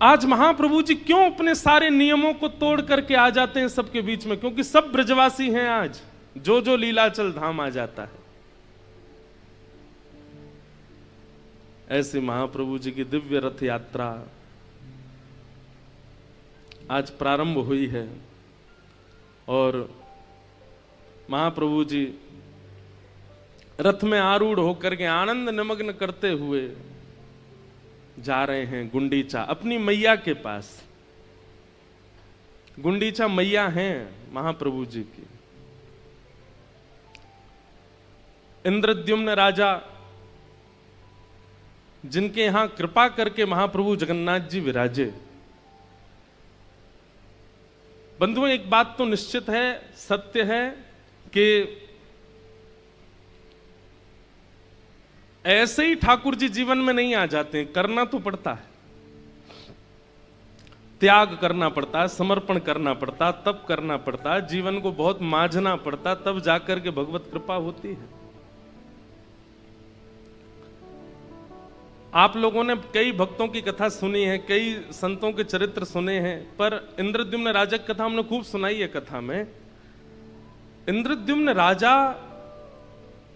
आज महाप्रभु जी क्यों अपने सारे नियमों को तोड़ करके आ जाते हैं सबके बीच में? क्योंकि सब ब्रजवासी हैं आज, जो जो लीलाचल धाम आ जाता है। ऐसे महाप्रभु जी की दिव्य रथ यात्रा आज प्रारंभ हुई है और महाप्रभु जी रथ में आरूढ़ होकर के आनंद निमग्न करते हुए जा रहे हैं गुंडीचा, अपनी मैया के पास। गुंडीचा मैया हैं महाप्रभु जी की। इंद्रद्युम्न राजा, जिनके यहां कृपा करके महाप्रभु जगन्नाथ जी विराजे। बंधुओं, एक बात तो निश्चित है, सत्य है कि ऐसे ही ठाकुर जी जीवन में नहीं आ जाते हैं, करना तो पड़ता है, त्याग करना पड़ता है, समर्पण करना पड़ता है, तब करना पड़ता है, जीवन को बहुत मांझना पड़ता है, तब जाकर के भगवत कृपा होती है। आप लोगों ने कई भक्तों की कथा सुनी है, कई संतों के चरित्र सुने हैं, पर इंद्रद्युम्न राजा की कथा हमने खूब सुनाई है। कथा में इंद्रद्युम्न राजा,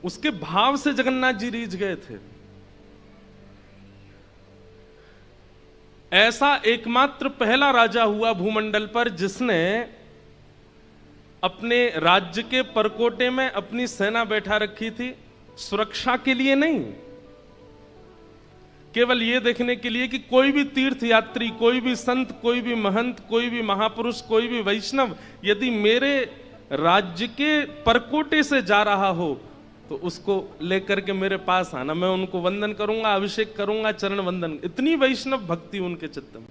उसके भाव से जगन्नाथ जी रीझ गए थे। ऐसा एकमात्र पहला राजा हुआ भूमंडल पर जिसने अपने राज्य के परकोटे में अपनी सेना बैठा रखी थी, सुरक्षा के लिए नहीं, केवल यह देखने के लिए कि कोई भी तीर्थ यात्री, कोई भी संत, कोई भी महंत, कोई भी महापुरुष, कोई भी वैष्णव यदि मेरे राज्य के परकोटे से जा रहा हो तो उसको लेकर के मेरे पास आना, मैं उनको वंदन करूंगा, अभिषेक करूंगा, चरण वंदन। इतनी वैष्णव भक्ति उनके चित्त में।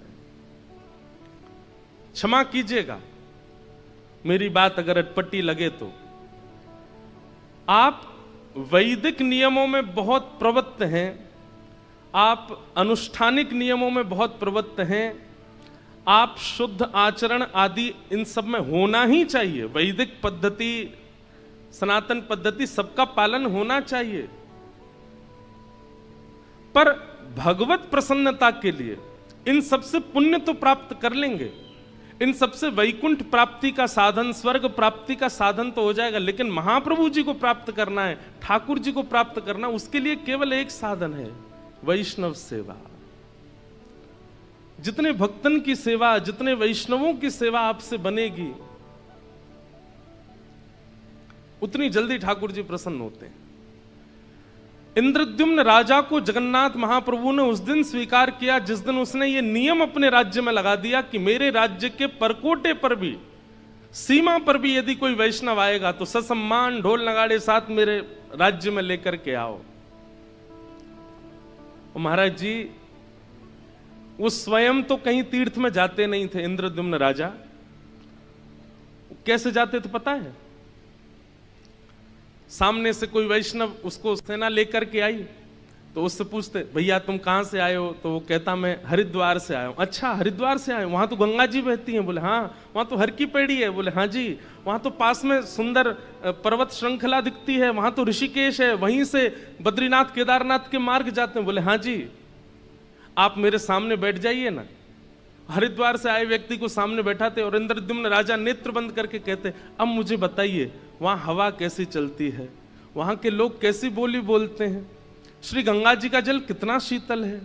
क्षमा कीजिएगा मेरी बात अगर अटपटी लगे तो। आप वैदिक नियमों में बहुत प्रवृत्त हैं, आप अनुष्ठानिक नियमों में बहुत प्रवृत्त हैं, आप शुद्ध आचरण आदि इन सब में होना ही चाहिए। वैदिक पद्धति, सनातन पद्धति, सबका पालन होना चाहिए, पर भगवत प्रसन्नता के लिए इन सबसे पुण्य तो प्राप्त कर लेंगे, इन सबसे वैकुंठ प्राप्ति का साधन, स्वर्ग प्राप्ति का साधन तो हो जाएगा, लेकिन महाप्रभु जी को प्राप्त करना है, ठाकुर जी को प्राप्त करना, उसके लिए केवल एक साधन है, वैष्णव सेवा। जितने भक्तन की सेवा, जितने वैष्णवों की सेवा आपसे बनेगी, उतनी जल्दी ठाकुर जी प्रसन्न होते हैं। इंद्रद्युम्न राजा को जगन्नाथ महाप्रभु ने उस दिन स्वीकार किया जिस दिन उसने ये नियम अपने राज्य में लगा दिया कि मेरे राज्य के परकोटे पर भी, सीमा पर भी यदि कोई वैष्णव आएगा तो ससम्मान ढोल नगाड़े साथ मेरे राज्य में लेकर के आओ। महाराज जी वो स्वयं तो कहीं तीर्थ में जाते नहीं थे। इंद्रद्युम्न राजा कैसे जाते थे पता है? सामने से कोई वैष्णव उसको सेना लेकर के आई तो उससे पूछते, भैया तुम कहां से आए हो? तो वो कहता मैं हरिद्वार से आया हूं। अच्छा, हरिद्वार से आए, वहां तो गंगा जी बहती हैं? बोले हाँ। वहां तो हर की पेड़ी है? बोले हाँ जी। वहां तो पास में सुंदर पर्वत श्रृंखला दिखती है, वहां तो ऋषिकेश है, वहीं से बद्रीनाथ केदारनाथ के मार्ग जाते हैं? बोले हाँ जी। आप मेरे सामने बैठ जाइए ना। हरिद्वार से आए व्यक्ति को सामने बैठाते और इंद्रद्युम्न राजा नेत्र बंद करके कहते, अब मुझे बताइए वहां हवा कैसी चलती है, वहां के लोग कैसी बोली बोलते हैं, श्री गंगा जी का जल कितना शीतल है,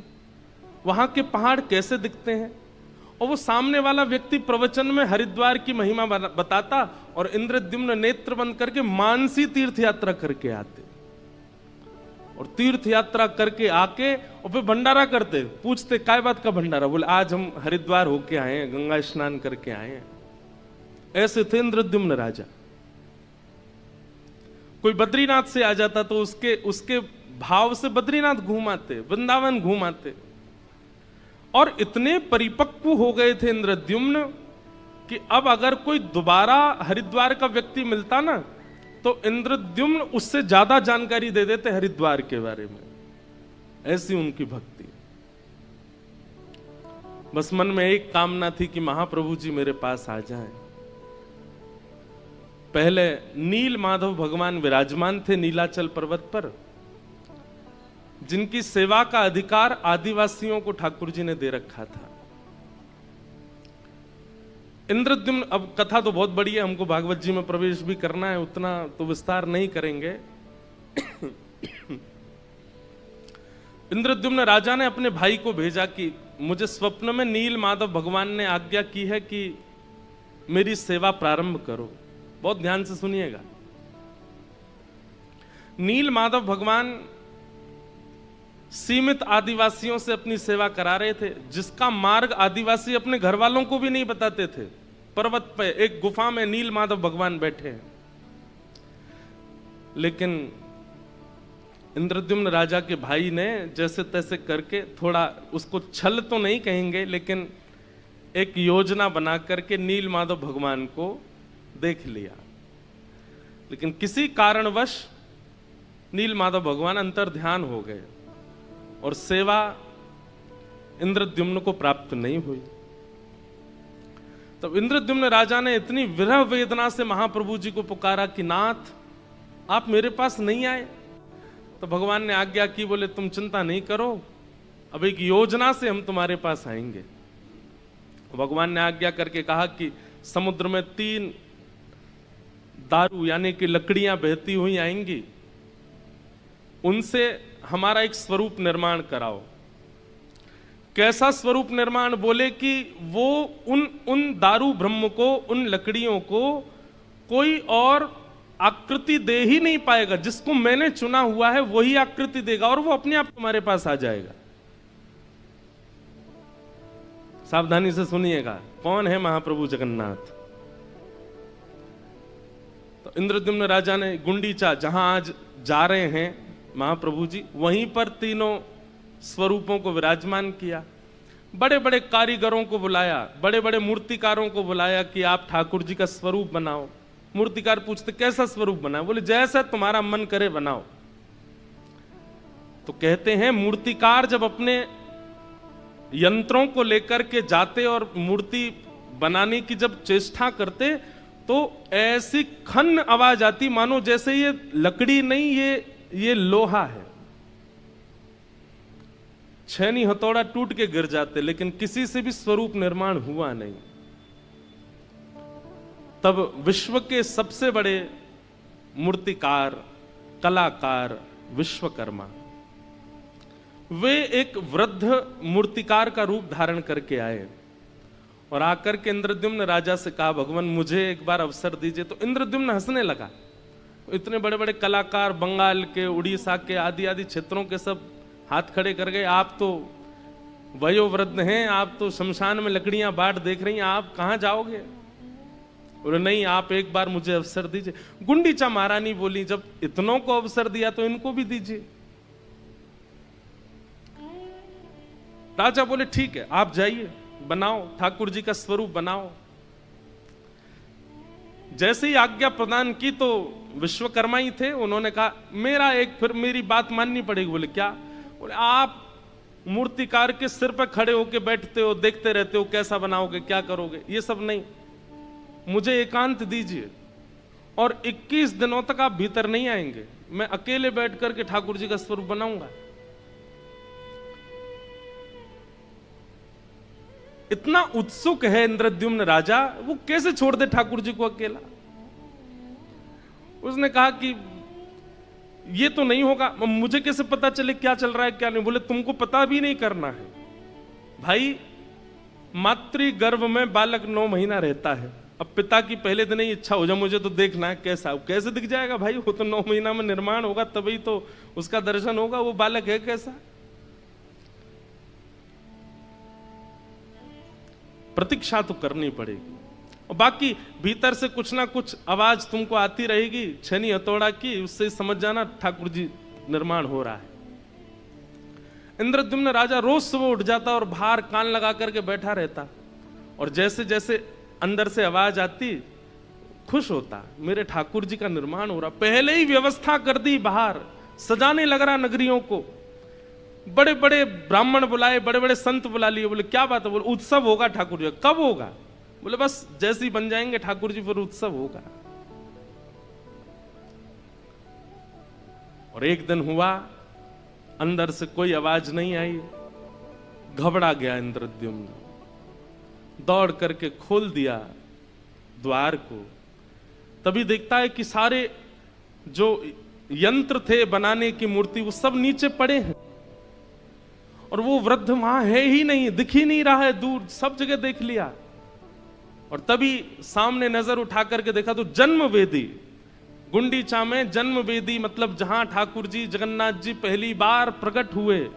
वहां के पहाड़ कैसे दिखते हैं। और वो सामने वाला व्यक्ति प्रवचन में हरिद्वार की महिमा बताता और इंद्रद्युम्न नेत्र बंद करके मानसी तीर्थ यात्रा करके आते और तीर्थ यात्रा करके आके और फिर भंडारा करते। पूछते काय बात का भंडारा? बोले आज हम हरिद्वार होके आए हैं, गंगा स्नान करके आए हैं। ऐसे थे इंद्रद्युम्न राजा। कोई बद्रीनाथ से आ जाता तो उसके भाव से बद्रीनाथ घूमाते, वृंदावन घूमाते। और इतने परिपक्व हो गए थे इंद्रद्युम्न कि अब अगर कोई दोबारा हरिद्वार का व्यक्ति मिलता ना तो इंद्रद्युम्न उससे ज्यादा जानकारी दे देते हरिद्वार के बारे में। ऐसी उनकी भक्ति। बस मन में एक कामना थी कि महाप्रभु जी मेरे पास आ जाएं। पहले नील माधव भगवान विराजमान थे नीलाचल पर्वत पर, जिनकी सेवा का अधिकार आदिवासियों को ठाकुर जी ने दे रखा था। इंद्रद्युम्न, अब कथा तो बहुत बड़ी है, हमको भागवत जी में प्रवेश भी करना है, उतना तो विस्तार नहीं करेंगे। इंद्रद्युम्न राजा ने अपने भाई को भेजा कि मुझे स्वप्न में नील माधव भगवान ने आज्ञा की है कि मेरी सेवा प्रारंभ करो। बहुत ध्यान से सुनिएगा। नील माधव भगवान सीमित आदिवासियों से अपनी सेवा करा रहे थे, जिसका मार्ग आदिवासी अपने घर वालों को भी नहीं बताते थे। पर्वत पे एक गुफा में नील माधव भगवान बैठे हैं। लेकिन इंद्रद्युम्न राजा के भाई ने जैसे तैसे करके, थोड़ा उसको छल तो नहीं कहेंगे, लेकिन एक योजना बना करके नील माधव भगवान को देख लिया। लेकिन किसी कारणवश नील माधव भगवान अंतर ध्यान हो गए और सेवा इंद्रद्युम्न को प्राप्त नहीं हुई। तब इंद्रद्युम्न राजा ने इतनी विरह वेदना से महाप्रभु जी को पुकारा कि नाथ, आप मेरे पास नहीं आए। तो भगवान ने आज्ञा की, बोले तुम चिंता नहीं करो, अब एक योजना से हम तुम्हारे पास आएंगे। भगवान ने आज्ञा करके कहा कि समुद्र में 3 दारू यानी कि लकड़ियां बहती हुई आएंगी, उनसे हमारा एक स्वरूप निर्माण कराओ। कैसा स्वरूप निर्माण? बोले कि वो उन दारू ब्रह्म को, उन लकड़ियों को कोई और आकृति दे ही नहीं पाएगा। जिसको मैंने चुना हुआ है वही आकृति देगा और वो अपने आप तुम्हारे पास आ जाएगा। सावधानी से सुनिएगा, कौन है महाप्रभु जगन्नाथ। तो इंद्रद्युम्न राजा ने गुंडीचा, जहां आज जा रहे हैं महाप्रभु जी, वहीं पर तीनों स्वरूपों को विराजमान किया। बड़े बड़े कारीगरों को बुलाया, बड़े बड़े मूर्तिकारों को बुलाया कि आप ठाकुर जी का स्वरूप बनाओ। मूर्तिकार पूछते कैसा स्वरूप बनाओ? बोले जैसा तुम्हारा मन करे बनाओ। तो कहते हैं मूर्तिकार जब अपने यंत्रों को लेकर के जाते और मूर्ति बनाने की जब चेष्टा करते, तो ऐसी खन्न आवाज आती मानो जैसे ये लकड़ी नहीं, ये लोहा है। छेनी हथौड़ा टूट के गिर जाते, लेकिन किसी से भी स्वरूप निर्माण हुआ नहीं। तब विश्व के सबसे बड़े मूर्तिकार, कलाकार विश्वकर्मा, वे एक वृद्ध मूर्तिकार का रूप धारण करके आए और आकर के इंद्रद्युम्न राजा से कहा, भगवान मुझे एक बार अवसर दीजिए। तो इंद्रद्युम्न हंसने लगा। इतने बड़े बड़े कलाकार बंगाल के, उड़ीसा के, आदि आदि क्षेत्रों के सब हाथ खड़े कर गए। आप तो वयोवृद्ध हैं, आप तो शमशान में लकड़ियां बाट देख रही हैं, आप कहां जाओगे? बोले नहीं, आप एक बार मुझे अवसर दीजिए। गुंडीचा महारानी बोली, जब इतनों को अवसर दिया तो इनको भी दीजिए। राजा बोले ठीक है, आप जाइए, बनाओ, ठाकुर जी का स्वरूप बनाओ। जैसे ही आज्ञा प्रदान की तो विश्वकर्मा ही थे, उन्होंने कहा मेरा एक, फिर मेरी बात माननी पड़ेगी। बोले क्या? बोले आप मूर्तिकार के सिर पर खड़े होके बैठते हो, देखते रहते हो कैसा बनाओगे, क्या करोगे, ये सब नहीं, मुझे एकांत दीजिए। और 21 दिनों तक आप भीतर नहीं आएंगे, मैं अकेले बैठ करके ठाकुर जी का स्वरूप बनाऊंगा। इतना उत्सुक है इंद्रद्युम्न राजा, वो कैसे छोड़ दे ठाकुर जी को अकेला। उसने कहा कि ये तो नहीं होगा, मुझे कैसे पता चले क्या चल रहा है क्या नहीं। बोले तुमको पता भी नहीं करना है भाई, मातृ गर्भ में बालक 9 महीना रहता है। अब पिता की पहले दिन ही इच्छा हो जाए मुझे तो देखना है कैसा, कैसे दिख जाएगा भाई, वो तो 9 महीना में निर्माण होगा, तभी तो उसका दर्शन होगा, वो बालक है कैसा। प्रतीक्षा तो करनी पड़ेगी। और बाकी भीतर से कुछ ना कुछ आवाज तुमको आती रहेगी छेनी हथौड़ा की, उससे समझ जाना ठाकुर जी निर्माण हो रहा है। इंद्रद्युम्न राजा रोज सुबह उठ जाता और बाहर कान लगा करके बैठा रहता, और जैसे जैसे अंदर से आवाज आती खुश होता, मेरे ठाकुर जी का निर्माण हो रहा। पहले ही व्यवस्था कर दी, बाहर सजाने लग रहा नगरियों को, बड़े बड़े ब्राह्मण बुलाए, बड़े बड़े संत बुला लिए। बोले क्या बात है? बोले उत्सव होगा ठाकुर जी। कब होगा? बोले बस जैसे ही बन जाएंगे ठाकुर जी फिर उत्सव होगा। और एक दिन हुआ, अंदर से कोई आवाज नहीं आई, घबरा गया इंद्रद्युम्न। दौड़ करके खोल दिया द्वार को, तभी देखता है कि सारे जो यंत्र थे बनाने की मूर्ति वो सब नीचे पड़े हैं, और वो वृद्ध वहां है ही नहीं, दिख ही नहीं रहा है, दूर सब जगह देख लिया। और तभी सामने नजर उठा करके देखा तो जन्म वेदी, गुंडीचा में जन्म वेदी, मतलब जहां ठाकुर जी जगन्नाथ जी पहली बार प्रकट हुए,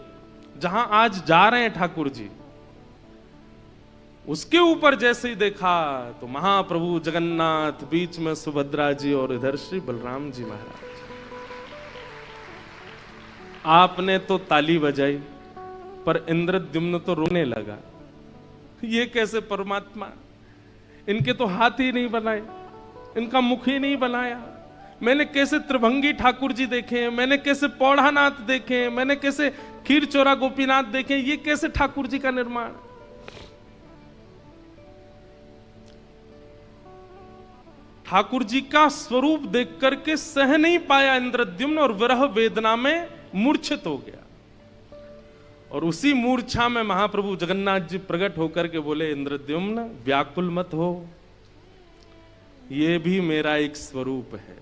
जहां आज जा रहे हैं ठाकुर जी, उसके ऊपर जैसे ही देखा तो महाप्रभु जगन्नाथ, बीच में सुभद्रा जी और इधर श्री बलराम जी महाराज। आपने तो ताली बजाई पर इंद्रद्युम्न तो रोने लगा। ये कैसे परमात्मा, इनके तो हाथ ही नहीं बनाए, इनका मुख ही नहीं बनाया। मैंने कैसे त्रिभंगी ठाकुर जी देखे, मैंने कैसे पौढ़ानाथ देखे, मैंने कैसे खीर चोरा गोपीनाथ देखे, ये कैसे ठाकुर जी का निर्माण। ठाकुर जी का स्वरूप देख करके सह नहीं पाया इंद्रद्युम्न और विरह वेदना में मूर्छित हो गया। और उसी मूर्छा में महाप्रभु जगन्नाथ जी प्रकट होकर के बोले, इंद्रद्युम्न व्याकुल मत हो, ये भी मेरा एक स्वरूप है।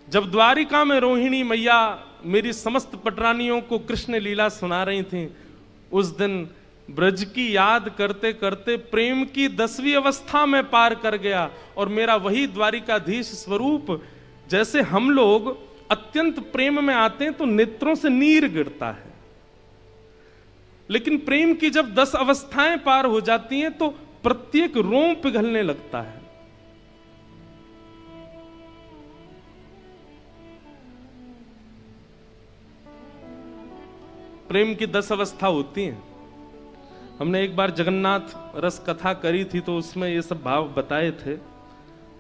जब द्वारिका में रोहिणी मैया मेरी समस्त पटरानियों को कृष्ण लीला सुना रही थी, उस दिन ब्रज की याद करते करते प्रेम की 10वीं अवस्था में पार कर गया। और मेरा वही द्वारिकाधीश स्वरूप, जैसे हम लोग अत्यंत प्रेम में आते हैं तो नेत्रों से नीर गिरता है, लेकिन प्रेम की जब 10 अवस्थाएं पार हो जाती हैं तो प्रत्येक रोम पिघलने लगता है। प्रेम की 10 अवस्था होती हैं। हमने एक बार जगन्नाथ रस कथा करी थी तो उसमें ये सब भाव बताए थे।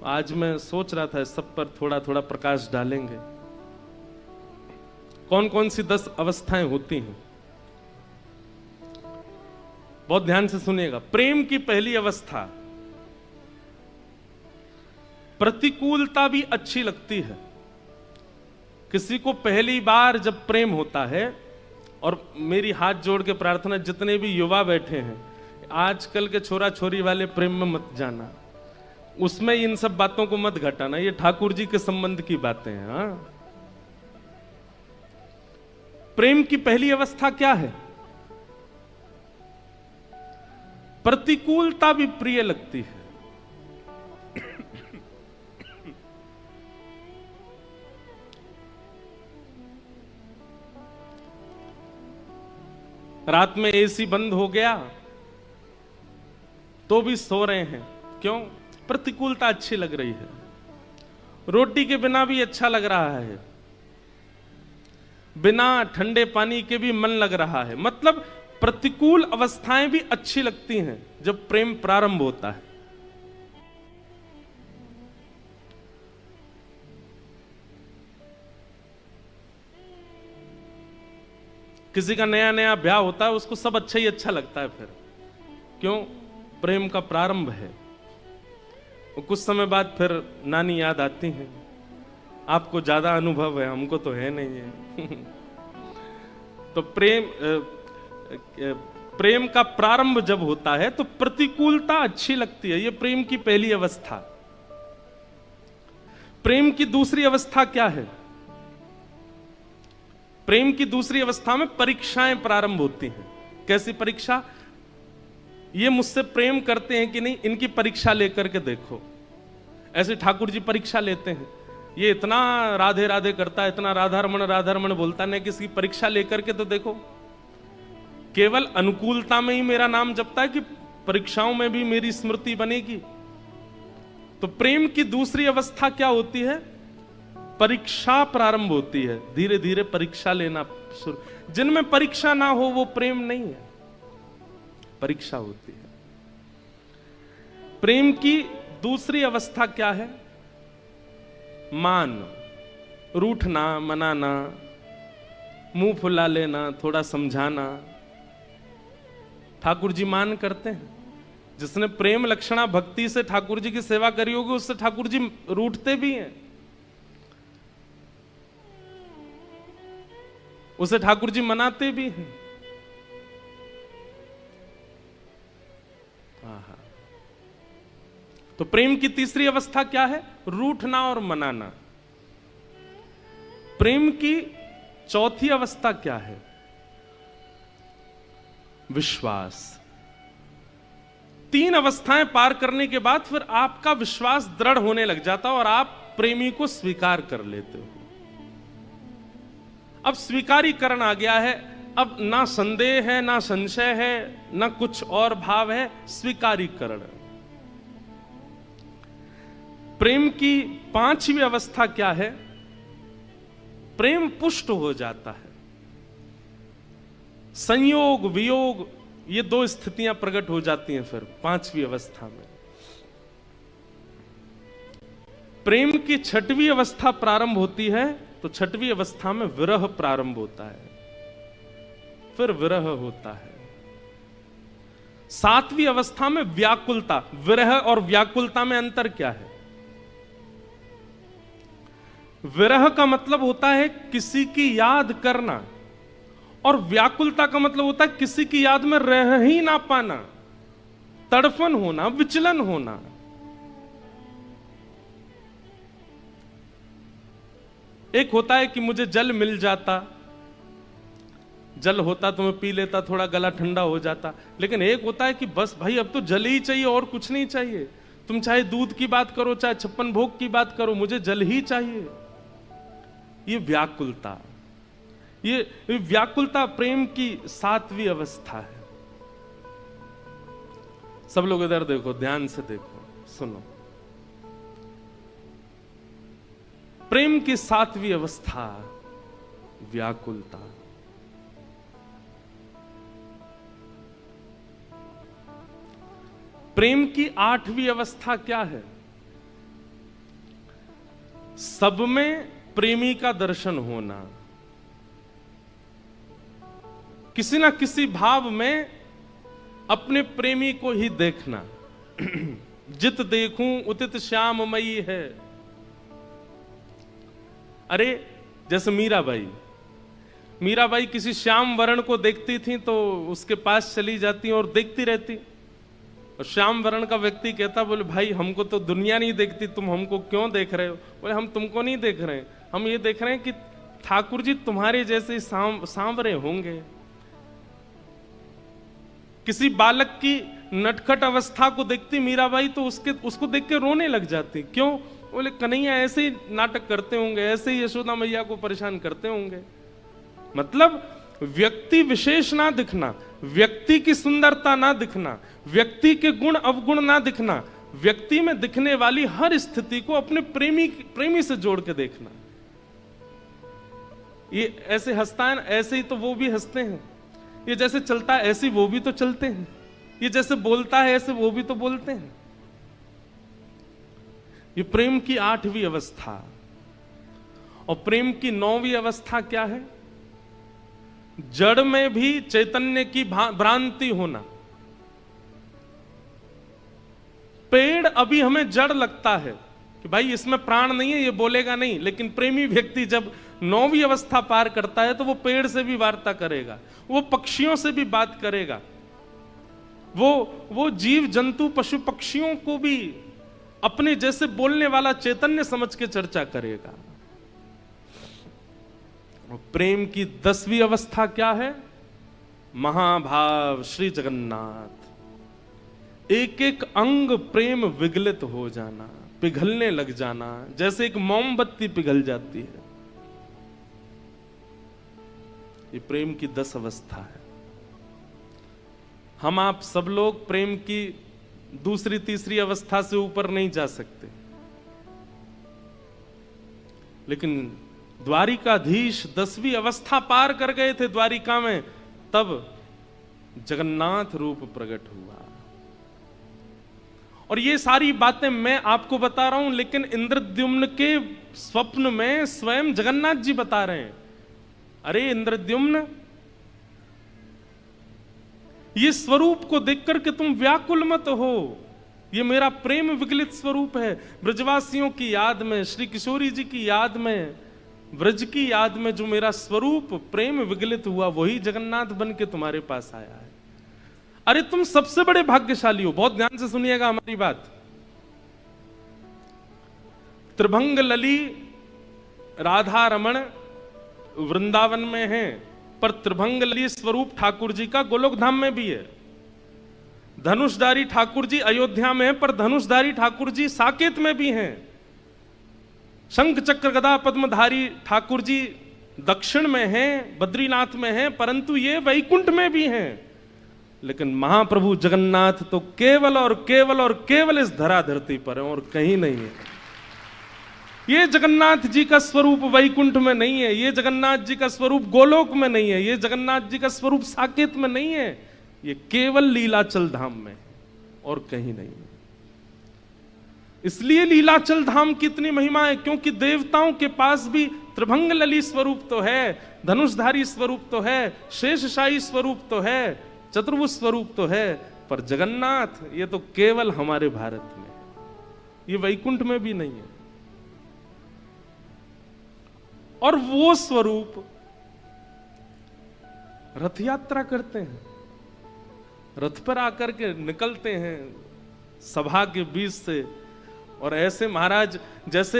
आज मैं सोच रहा था इस सब पर थोड़ा थोड़ा प्रकाश डालेंगे। कौन कौन सी 10 अवस्थाएं होती हैं, बहुत ध्यान से सुनिएगा। प्रेम की पहली अवस्था, प्रतिकूलता भी अच्छी लगती है। किसी को पहली बार जब प्रेम होता है, और मेरी हाथ जोड़ के प्रार्थना, जितने भी युवा बैठे हैं, आजकल के छोरा छोरी वाले प्रेम में मत जाना, उसमें इन सब बातों को मत घटाना, ये ठाकुर जी के संबंध की बातें हैं। हाँ? प्रेम की पहली अवस्था क्या है? प्रतिकूलता भी प्रिय लगती है। रात में एसी बंद हो गया तो भी सो रहे हैं, क्यों? प्रतिकूलता अच्छी लग रही है। रोटी के बिना भी अच्छा लग रहा है, बिना ठंडे पानी के भी मन लग रहा है। मतलब प्रतिकूल अवस्थाएं भी अच्छी लगती हैं जब प्रेम प्रारंभ होता है। किसी का नया नया ब्याह होता है, उसको सब अच्छा ही अच्छा लगता है। फिर क्यों? प्रेम का प्रारंभ है। और कुछ समय बाद फिर नानी याद आती है। आपको ज्यादा अनुभव है, हमको तो है नहीं है। तो प्रेम का प्रारंभ जब होता है तो प्रतिकूलता अच्छी लगती है। ये प्रेम की पहली अवस्था। प्रेम की दूसरी अवस्था क्या है? प्रेम की दूसरी अवस्था में परीक्षाएं प्रारंभ होती हैं। कैसी परीक्षा? ये मुझसे प्रेम करते हैं कि नहीं, इनकी परीक्षा लेकर के देखो। ऐसे ठाकुर जी परीक्षा लेते हैं, ये इतना राधे राधे करता है, इतना राधा रमण बोलता, नहीं किसी परीक्षा लेकर के तो देखो। केवल अनुकूलता में ही मेरा नाम जपता है कि परीक्षाओं में भी मेरी स्मृति बनेगी? तो प्रेम की दूसरी अवस्था क्या होती है? परीक्षा प्रारंभ होती है। धीरे धीरे परीक्षा लेना शुरू। जिनमें परीक्षा ना हो वो प्रेम नहीं है, परीक्षा होती है। प्रेम की दूसरी अवस्था क्या है? मान, रूठना, मनाना, मुंह फुला लेना, थोड़ा समझाना। ठाकुर जी मान करते हैं। जिसने प्रेम लक्षणा भक्ति से ठाकुर जी की सेवा करी होगी, उससे ठाकुर जी रूठते भी हैं, उसे ठाकुर जी मनाते भी हैं। आहा। तो प्रेम की तीसरी अवस्था क्या है? रूठना और मनाना। प्रेम की चौथी अवस्था क्या है? विश्वास। 3 अवस्थाएं पार करने के बाद फिर आपका विश्वास दृढ़ होने लग जाता और आप प्रेमी को स्वीकार कर लेते हो। अब स्वीकारीकरण आ गया है। अब ना संदेह है, ना संशय है, ना कुछ और भाव है, स्वीकारीकरण। प्रेम की 5वीं अवस्था क्या है? प्रेम पुष्ट हो जाता है। संयोग वियोग ये 2 स्थितियां प्रकट हो जाती हैं फिर 5वीं अवस्था में। प्रेम की 6वीं अवस्था प्रारंभ होती है तो 6वीं अवस्था में विरह प्रारंभ होता है, फिर विरह होता है। 7वीं अवस्था में व्याकुलता। विरह और व्याकुलता में अंतर क्या है? विरह का मतलब होता है किसी की याद करना और व्याकुलता का मतलब होता है किसी की याद में रह ही ना पाना, तड़फन होना, विचलन होना। एक होता है कि मुझे जल मिल जाता, जल होता तो मैं पी लेता, थोड़ा गला ठंडा हो जाता। लेकिन एक होता है कि बस भाई अब तो जल ही चाहिए और कुछ नहीं चाहिए। तुम चाहे दूध की बात करो, चाहे 56 भोग की बात करो, मुझे जल ही चाहिए। ये व्याकुलता, ये व्याकुलता प्रेम की 7वीं अवस्था है। सब लोग इधर देखो, ध्यान से देखो, सुनो। प्रेम की 7वीं अवस्था व्याकुलता। प्रेम की 8वीं अवस्था क्या है? सब में प्रेमी का दर्शन होना। किसी ना किसी भाव में अपने प्रेमी को ही देखना। जित देखूं उतित श्याममयी है। अरे जैसे मीराबाई किसी श्याम वर्ण को देखती थी तो उसके पास चली जाती और देखती रहती। और श्याम वर्ण का व्यक्ति कहता, बोले भाई हमको तो दुनिया नहीं देखती, तुम हमको क्यों देख रहे हो? बोले हम तुमको नहीं देख रहे हैं, हम ये देख रहे हैं कि ठाकुर जी तुम्हारे जैसे सांवरे होंगे। किसी बालक की नटखट अवस्था को देखती मीराबाई तो उसको देख के रोने लग जाती। क्यों? बोले कन्हैया ऐसे ही नाटक करते होंगे, ऐसे ही यशोदा मैया को परेशान करते होंगे। मतलब व्यक्ति विशेष ना दिखना, व्यक्ति की सुंदरता ना दिखना, व्यक्ति के गुण अवगुण ना दिखना, व्यक्ति में दिखने वाली हर स्थिति को अपने प्रेमी से जोड़ के देखना। ये ऐसे हंसता है, ऐसे ही तो वो भी हंसते हैं। ये जैसे चलता है ऐसे वो भी तो चलते हैं। ये जैसे बोलता है ऐसे वो भी तो बोलते हैं। ये प्रेम की 8वीं अवस्था। और प्रेम की 9वीं अवस्था क्या है? जड़ में भी चैतन्य की भ्रांति होना। पेड़ अभी हमें जड़ लगता है कि भाई इसमें प्राण नहीं है, ये बोलेगा नहीं, लेकिन प्रेमी व्यक्ति जब 9वीं अवस्था पार करता है तो वो पेड़ से भी वार्ता करेगा, वो पक्षियों से भी बात करेगा, वो जीव जंतु पशु पक्षियों को भी अपने जैसे बोलने वाला चैतन्य समझ के चर्चा करेगा। और प्रेम की 10वीं अवस्था क्या है? महाभाव श्री जगन्नाथ। एक एक अंग प्रेम विगलित हो जाना, पिघलने लग जाना, जैसे एक मोमबत्ती पिघल जाती है। ये प्रेम की 10 अवस्था है। हम आप सब लोग प्रेम की दूसरी तीसरी अवस्था से ऊपर नहीं जा सकते, लेकिन द्वारिकाधीश 10वीं अवस्था पार कर गए थे द्वारिका में, तब जगन्नाथ रूप प्रकट हुआ। और ये सारी बातें मैं आपको बता रहा हूं, लेकिन इंद्रद्युम्न के स्वप्न में स्वयं जगन्नाथ जी बता रहे हैं, अरे इंद्रद्युम्न, ये स्वरूप को देख करके तुम व्याकुल मत हो, ये मेरा प्रेम विगलित स्वरूप है। ब्रजवासियों की याद में, श्री किशोरी जी की याद में, ब्रज की याद में जो मेरा स्वरूप प्रेम विगलित हुआ, वही जगन्नाथ बन के तुम्हारे पास आया है। अरे तुम सबसे बड़े भाग्यशाली हो, बहुत ध्यान से सुनिएगा हमारी बात। त्रिभंग लली राधा रमण वृंदावन में है, पर त्रिभंग लली स्वरूप ठाकुर जी का गोलोक धाम में भी है। धनुषधारी ठाकुर जी अयोध्या में है, पर धनुषधारी ठाकुर जी साकेत में भी हैं। शंख चक्र गदा पद्मधारी ठाकुर जी दक्षिण में हैं, बद्रीनाथ में हैं, परंतु ये वैकुंठ में भी हैं। लेकिन महाप्रभु जगन्नाथ तो केवल और केवल और केवल इस धरा धरती पर है और कहीं नहीं है। ये जगन्नाथ जी का स्वरूप वैकुंठ में नहीं है, ये जगन्नाथ जी का स्वरूप गोलोक में नहीं है, ये जगन्नाथ जी का स्वरूप साकेत में नहीं है, ये केवल लीलाचल धाम में और कहीं नहीं है। इसलिए लीलाचल धाम की इतनी महिमा है, क्योंकि देवताओं के पास भी त्रिभंग लली स्वरूप तो है, धनुषधारी स्वरूप तो है, शेषशाही स्वरूप तो है, चतुर्भुज स्वरूप तो है, पर जगन्नाथ ये तो केवल हमारे भारत में है, ये वैकुंठ में भी नहीं है। और वो स्वरूप रथ यात्रा करते हैं, रथ पर आकर के निकलते हैं सभा के बीच से। और ऐसे महाराज, जैसे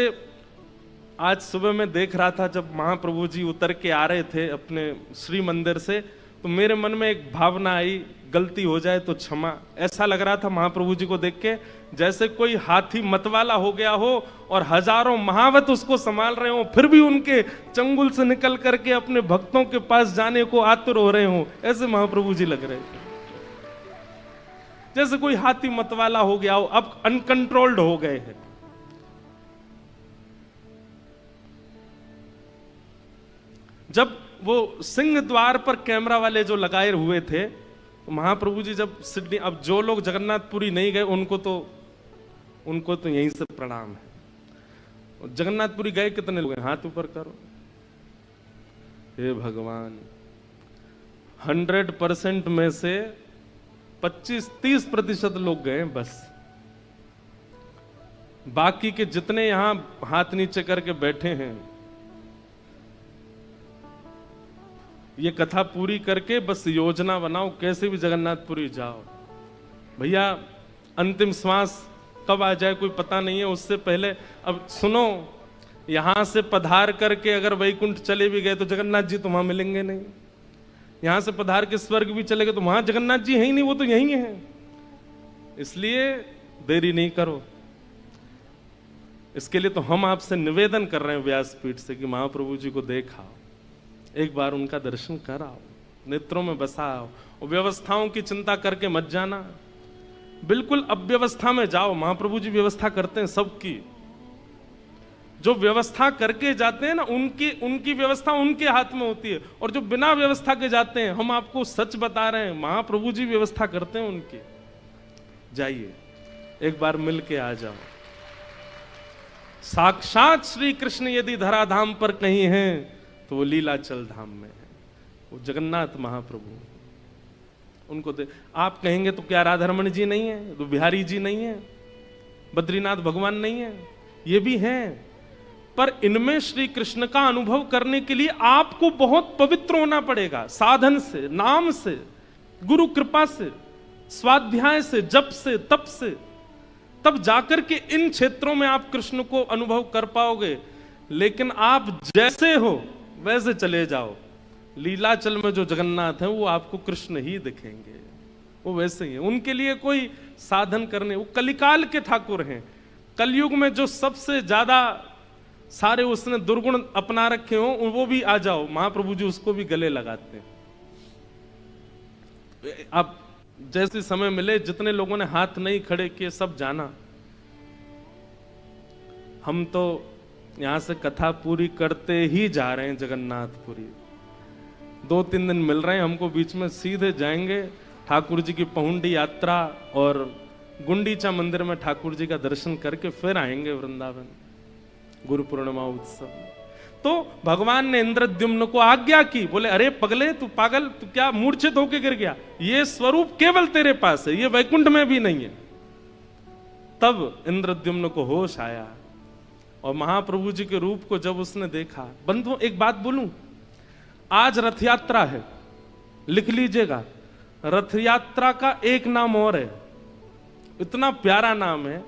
आज सुबह मैं देख रहा था जब महाप्रभु जी उतर के आ रहे थे अपने श्री मंदिर से, तो मेरे मन में एक भावना आई, गलती हो जाए तो क्षमा। ऐसा लग रहा था महाप्रभु जी को देख के जैसे कोई हाथी मतवाला हो गया हो और हजारों महावत उसको संभाल रहे हो, फिर भी उनके चंगुल से निकल करके अपने भक्तों के पास जाने को आतुर हो रहे हो। ऐसे महाप्रभु जी लग रहे थे, जैसे कोई हाथी मतवाला हो गया हो, अब अनकंट्रोल्ड हो गए हैं। जब वो सिंह द्वार पर कैमरा वाले जो लगाए हुए थे, तो महाप्रभु जी जब सिडनी, अब जो लोग जगन्नाथपुरी नहीं गए उनको तो यहीं से प्रणाम है। जगन्नाथपुरी गए कितने लोग हैं, हाथ ऊपर करो। हे भगवान, 100% में से 25-30% लोग गए बस। बाकी के जितने यहां हाथ नीचे करके बैठे हैं, ये कथा पूरी करके बस योजना बनाओ कैसे भी जगन्नाथपुरी जाओ। भैया अंतिम श्वास कब आ जाए कोई पता नहीं है, उससे पहले अब सुनो, यहां से पधार करके अगर वैकुंठ चले भी गए तो जगन्नाथ जी तो वहां मिलेंगे नहीं। यहां से पधार के स्वर्ग भी चले गए तो वहां जगन्नाथ जी है ही नहीं, वो तो यहीं है। इसलिए देरी नहीं करो। इसके लिए तो हम आपसे निवेदन कर रहे हैं व्यासपीठ से कि महाप्रभु जी को देखा, एक बार उनका दर्शन कराओ, नेत्रों में बसाओ, और व्यवस्थाओं की चिंता करके मत जाना। बिल्कुल अव्यवस्था में जाओ, महाप्रभु जी व्यवस्था करते हैं सबकी। जो व्यवस्था करके जाते हैं ना, उनकी व्यवस्था उनके हाथ में होती है, और जो बिना व्यवस्था के जाते हैं, हम आपको सच बता रहे हैं, महाप्रभु जी व्यवस्था करते हैं उनकी। जाइए एक बार मिल के आ जाओ। साक्षात श्री कृष्ण यदि धराधाम पर कहीं हैं तो वो लीलाचल धाम में है, वो जगन्नाथ महाप्रभु। उनको आप कहेंगे तो क्या राधारमण जी नहीं है, तो बिहारी जी नहीं है, बद्रीनाथ भगवान नहीं है? ये भी हैं, पर इनमें श्री कृष्ण का अनुभव करने के लिए आपको बहुत पवित्र होना पड़ेगा, साधन से, नाम से, गुरु कृपा से, स्वाध्याय से, जप से, तप से। तब जाकर के इन क्षेत्रों में आप कृष्ण को अनुभव कर पाओगे। लेकिन आप जैसे हो वैसे चले जाओ, लीलाचल में जो जगन्नाथ हैं वो आपको कृष्ण ही दिखेंगे, वो वैसे ही है। उनके लिए कोई साधन करने, वो कलिकाल के ठाकुर हैं। कलयुग में जो सबसे ज्यादा सारे उसने दुर्गुण अपना रखे हो, वो भी आ जाओ, महाप्रभु जी उसको भी गले लगाते हैं। आप जैसे समय मिले, जितने लोगों ने हाथ नहीं खड़े किए सब जाना। हम तो यहां से कथा पूरी करते ही जा रहे हैं जगन्नाथपुरी। 2-3 दिन मिल रहे हैं हमको, बीच में सीधे जाएंगे ठाकुर जी की पहुंडी यात्रा और गुंडीचा मंदिर में ठाकुर जी का दर्शन करके फिर आएंगे वृंदावन गुरु पूर्णिमा उत्सव। तो भगवान ने इंद्रद्युम्न को आज्ञा की, बोले अरे पगले, तू पागल, तू क्या मूर्छित होके गिर गया? ये स्वरूप केवल तेरे पास है, ये वैकुंठ में भी नहीं है। तब इंद्रद्युम्न को होश आया और महाप्रभु जी के रूप को जब उसने देखा। बंधुओं एक बात बोलूं, आज रथ यात्रा है, लिख लीजिएगा, रथ यात्रा का एक नाम और है, इतना प्यारा नाम है,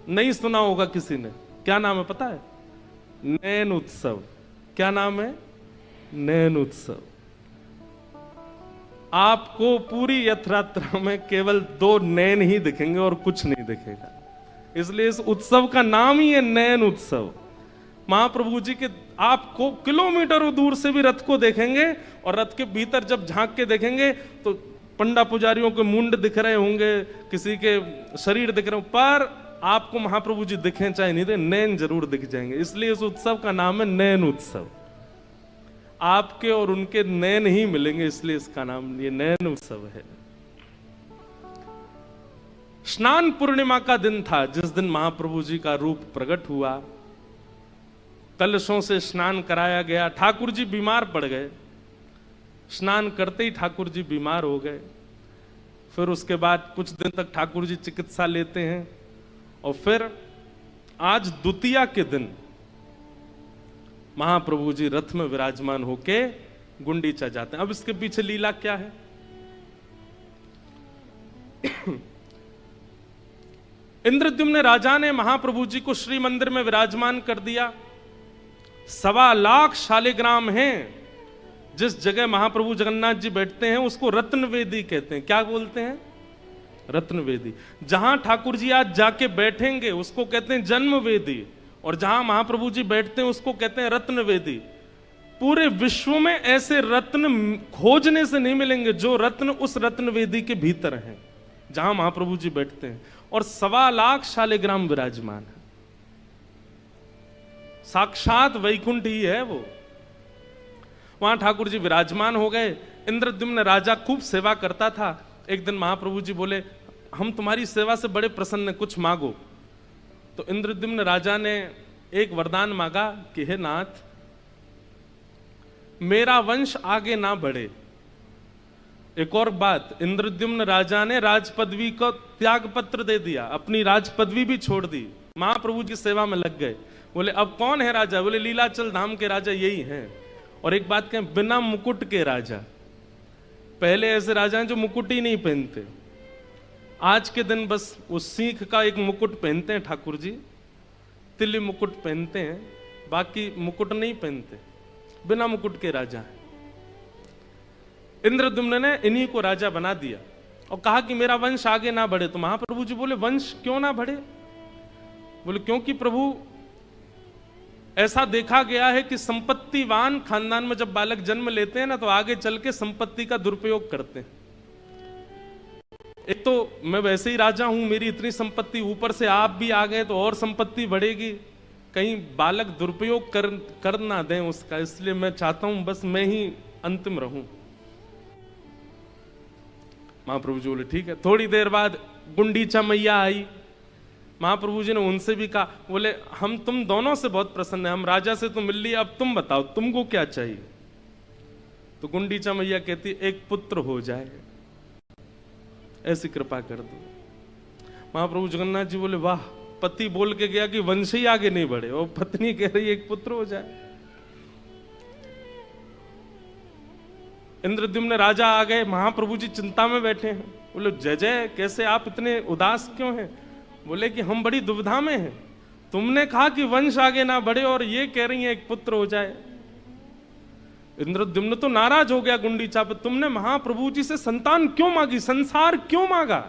नहीं सुना होगा किसी ने। क्या नाम है पता है? नैन उत्सव। क्या नाम है? नैन उत्सव। आपको पूरी रथ यात्रा में केवल 2 नैन ही दिखेंगे और कुछ नहीं दिखेगा, इसलिए इस उत्सव का नाम ही है नैन उत्सव। महाप्रभु जी के आपको किलोमीटरों दूर से भी रथ को देखेंगे और रथ के भीतर जब झांक के देखेंगे तो पंडा पुजारियों के मुंड दिख रहे होंगे, किसी के शरीर दिख रहे होंगे, पर आपको महाप्रभु जी दिखें चाहे नहीं दे, नैन जरूर दिख जाएंगे। इसलिए इस उत्सव का नाम है नैन उत्सव। आपके और उनके नैन ही मिलेंगे, इसलिए इसका नाम ये नैन उत्सव है। स्नान पूर्णिमा का दिन था जिस दिन महाप्रभु जी का रूप प्रकट हुआ। कलशों से स्नान कराया गया। ठाकुर जी बीमार पड़ गए, स्नान करते ही ठाकुर जी बीमार हो गए। फिर उसके बाद कुछ दिन तक ठाकुर जी चिकित्सा लेते हैं और फिर आज द्वितीया के दिन महाप्रभु जी रथ में विराजमान होके गुंडीचा जाते हैं। अब इसके पीछे लीला क्या है? इंद्रद्युम्न राजा ने महाप्रभु जी को श्री मंदिर में विराजमान कर दिया। 1.25 लाख शालिग्राम हैं। जिस जगह महाप्रभु जगन्नाथ जी बैठते हैं उसको रत्नवेदी कहते हैं। क्या बोलते हैं? रत्नवेदी। जहां ठाकुर जी आज जाके बैठेंगे उसको कहते हैं जन्मवेदी, और जहां महाप्रभु जी बैठते हैं उसको कहते हैं रत्नवेदी। पूरे विश्व में ऐसे रत्न खोजने से नहीं मिलेंगे जो रत्न उस रत्नवेदी के भीतर हैं जहां महाप्रभु जी बैठते हैं। और 1.25 लाख शालिग्राम विराजमान है। साक्षात वैकुंठ ही है वो। वहां ठाकुर जी विराजमान हो गए। इंद्रद्युम्न राजा खूब सेवा करता था। एक दिन महाप्रभु जी बोले, हम तुम्हारी सेवा से बड़े प्रसन्न हैं, कुछ मांगो। तो इंद्रद्युम्न राजा ने एक वरदान मांगा कि हे नाथ, मेरा वंश आगे ना बढ़े। एक और बात, इंद्रद्युम्न राजा ने राज पदवी को त्याग पत्र दे दिया, अपनी राज पदवी भी छोड़ दी, महाप्रभु की सेवा में लग गए। बोले अब कौन है राजा? बोले लीलाचल धाम के राजा यही हैं। और एक बात कहें, बिना मुकुट के राजा। पहले ऐसे राजा हैं जो मुकुट ही नहीं पहनते। आज के दिन बस वो सीख का एक मुकुट पहनते हैं ठाकुर जी, तिल्ली मुकुट पहनते हैं, बाकी मुकुट नहीं पहनते, बिना मुकुट के राजा है। इंद्रद्युम्न ने इन्हीं को राजा बना दिया और कहा कि मेरा वंश आगे ना बढ़े। तो महाप्रभु जी बोले वंश क्यों ना बढ़े? बोले क्योंकि प्रभु ऐसा देखा गया है कि संपत्तिवान खानदान में जब बालक जन्म लेते हैं ना तो आगे चल के संपत्ति का दुरुपयोग करते हैं। एक तो मैं वैसे ही राजा हूं, मेरी इतनी संपत्ति, ऊपर से आप भी आ गए तो और संपत्ति बढ़ेगी, कहीं बालक दुरुपयोग कर ना दें उसका, इसलिए मैं चाहता हूं बस मैं ही अंतिम रहूं। महाप्रभु जी बोले ठीक है। थोड़ी देर बाद गुंडीचा मैया आई। महाप्रभु जी ने उनसे भी कहा, बोले हम तुम दोनों से बहुत प्रसन्न हैं, हम राजा से तो मिल लिए, अब तुम बताओ तुमको क्या चाहिए? तो गुंडीचा मैया कहती एक पुत्र हो जाए, ऐसी कृपा कर दो। महाप्रभु जगन्नाथ जी बोले वाह, पति बोल के गया कि वंश ही आगे नहीं बढ़े और पत्नी कह रही एक पुत्र हो जाए। इंद्रद्युम्न राजा आ गए, महाप्रभु जी चिंता में बैठे हैं। बोले जय जय, कैसे आप इतने उदास क्यों हैं? बोले कि हम बड़ी दुविधा में हैं, तुमने कहा कि वंश आगे ना बढ़े और ये कह रही है एक पुत्र हो जाए। इंद्रद्युम्न तो नाराज हो गया गुंडीचा पे, तुमने महाप्रभु जी से संतान क्यों मांगी, संसार क्यों मांगा?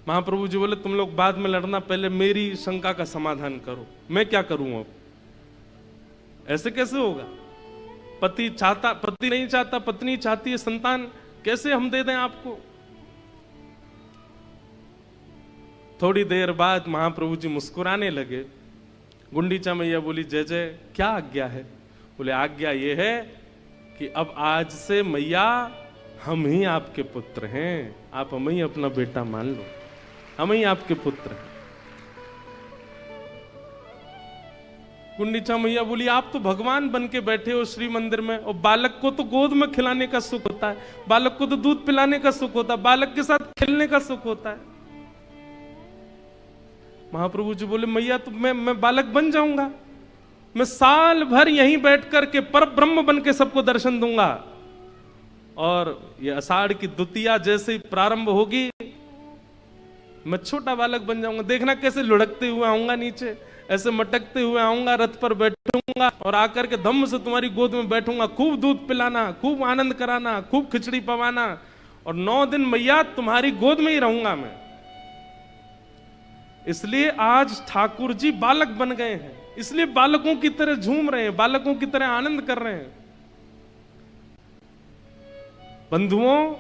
महाप्रभु जी बोले तुम लोग बाद में लड़ना, पहले मेरी शंका का समाधान करो, मैं क्या करूं अब? ऐसे कैसे होगा? पति चाहता, पति नहीं चाहता, पत्नी चाहती है संतान, कैसे हम दे दें आपको? थोड़ी देर बाद महाप्रभु जी मुस्कुराने लगे। गुंडीचा मैया बोली जय जय, क्या आज्ञा है? बोले आज्ञा ये है कि अब आज से मैया हम ही आपके पुत्र हैं, आप हमें ही अपना बेटा मान लो, हम ही आपके पुत्र हैं। गुंडीचा मैया बोली आप तो भगवान बन के बैठे हो श्री मंदिर में, और बालक को तो गोद में खिलाने का सुख होता है, बालक को तो दूध पिलाने का सुख होता है, बालक के साथ खेलने का सुख होता है। महाप्रभु जी बोले मैया तो मैं बालक बन जाऊंगा, मैं साल भर यहीं बैठ कर के पर ब्रह्म बन के सबको दर्शन दूंगा। और ये आषाढ़ की द्वितीया जैसे ही प्रारंभ होगी, मैं छोटा बालक बन जाऊंगा। देखना कैसे लुढ़कते हुए आऊंगा नीचे, ऐसे मटकते हुए आऊंगा, रथ पर बैठूंगा और आकर के धम्म से तुम्हारी गोद में बैठूंगा। खूब दूध पिलाना, खूब आनंद कराना, खूब खिचड़ी पवाना, और 9 दिन मैया तुम्हारी गोद में ही रहूंगा मैं। इसलिए आज ठाकुर जी बालक बन गए हैं, इसलिए बालकों की तरह झूम रहे हैं, बालकों की तरह आनंद कर रहे हैं। बंधुओं,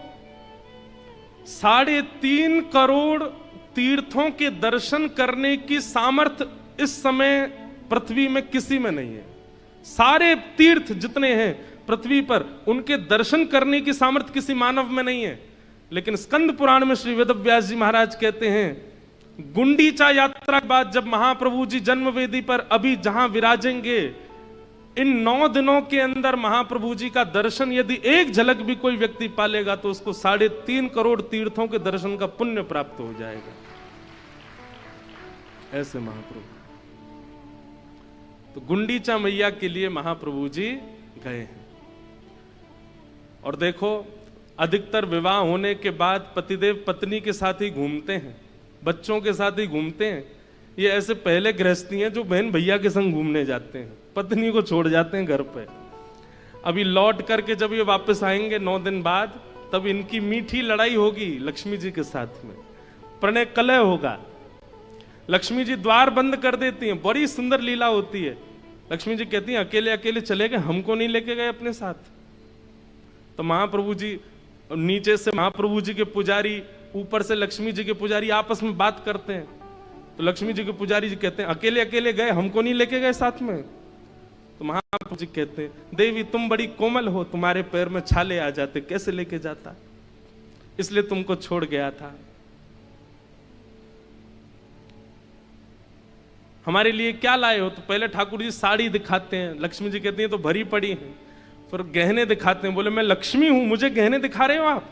3.5 करोड़ तीर्थों के दर्शन करने की सामर्थ्य इस समय पृथ्वी में किसी में नहीं है। सारे तीर्थ जितने हैं पृथ्वी पर, उनके दर्शन करने की सामर्थ्य किसी मानव में नहीं है। लेकिन स्कंद पुराण में श्री वेदव्यास जी महाराज कहते हैं, गुंडीचा यात्रा के बाद जब महाप्रभु जी जन्म वेदी पर अभी जहां विराजेंगे, इन 9 दिनों के अंदर महाप्रभु जी का दर्शन यदि एक झलक भी कोई व्यक्ति पालेगा तो उसको 3.5 करोड़ तीर्थों के दर्शन का पुण्य प्राप्त हो जाएगा। ऐसे महाप्रभु। तो गुंडीचा मैया के लिए महाप्रभु जी गए हैं। और देखो, अधिकतर विवाह होने के बाद पतिदेव पत्नी के साथ ही घूमते हैं, बच्चों के साथ ही घूमते हैं। ये ऐसे पहले गृहस्थी हैं जो बहन भैया के संग घूमने जाते हैं, पत्नी को छोड़ जाते हैं घर पे। अभी लौट करके जब ये वापस आएंगे 9 दिन बाद, तब इनकी मीठी लड़ाई होगी लक्ष्मी जी के साथ में, प्रणय कलह होगा। लक्ष्मी जी द्वार बंद कर देती हैं, बड़ी सुंदर लीला होती है। लक्ष्मी जी कहती हैं, अकेले अकेले चले गए, हमको नहीं लेके गए अपने साथ। तो महाप्रभु जी, नीचे से महाप्रभु जी के पुजारी, ऊपर से लक्ष्मी जी के पुजारी आपस में बात करते हैं। तो लक्ष्मी जी के पुजारी जी कहते हैं, अकेले अकेले गए, हमको नहीं लेके गए साथ में। तो महाप्रभु जी कहते हैं, देवी तुम बड़ी कोमल हो, तुम्हारे पैर में छाले आ जाते, कैसे लेके जाता, इसलिए तुमको छोड़ गया था। हमारे लिए क्या लाए हो? तो पहले ठाकुर जी साड़ी दिखाते हैं, लक्ष्मी जी कहती हैं तो भरी पड़ी है। फिर गहने दिखाते हैं, बोले मैं लक्ष्मी हूं, मुझे गहने दिखा रहे हो आप?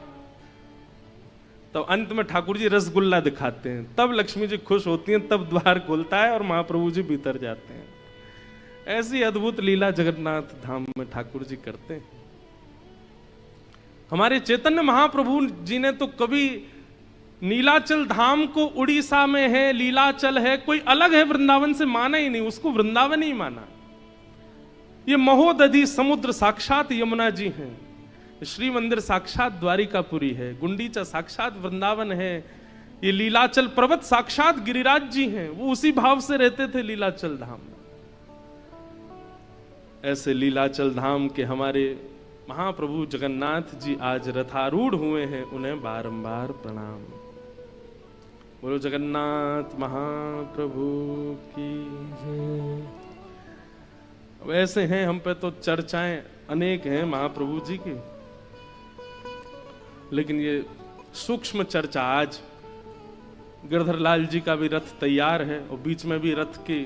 तो अंत में ठाकुर जी रसगुल्ला दिखाते हैं, तब लक्ष्मी जी खुश होती हैं, तब द्वार खुलता है और महाप्रभु जी भीतर जाते हैं। ऐसी अद्भुत लीला जगन्नाथ धाम में ठाकुर जी करते हैं। हमारे चैतन्य महाप्रभु जी ने तो कभी नीलाचल धाम को उड़ीसा में है, लीलाचल है, कोई अलग है वृंदावन से माना ही नहीं, उसको वृंदावन ही माना। ये महोदधि समुद्र साक्षात यमुना जी हैं, श्री मंदिर साक्षात द्वारिकापुरी है, गुंडीचा साक्षात वृंदावन है, ये लीलाचल पर्वत साक्षात गिरिराज जी हैं, वो उसी भाव से रहते थे लीलाचल धाम में। ऐसे लीलाचल धाम के हमारे महाप्रभु जगन्नाथ जी आज रथारूढ़ हुए हैं, उन्हें बारंबार प्रणाम। बोलो जगन्नाथ महाप्रभु की जय। वैसे हैं हम पे तो चर्चाएं अनेक हैं महाप्रभु जी की, लेकिन ये सूक्ष्म चर्चा आज गिरधर लाल जी का भी रथ तैयार है और बीच में भी रथ की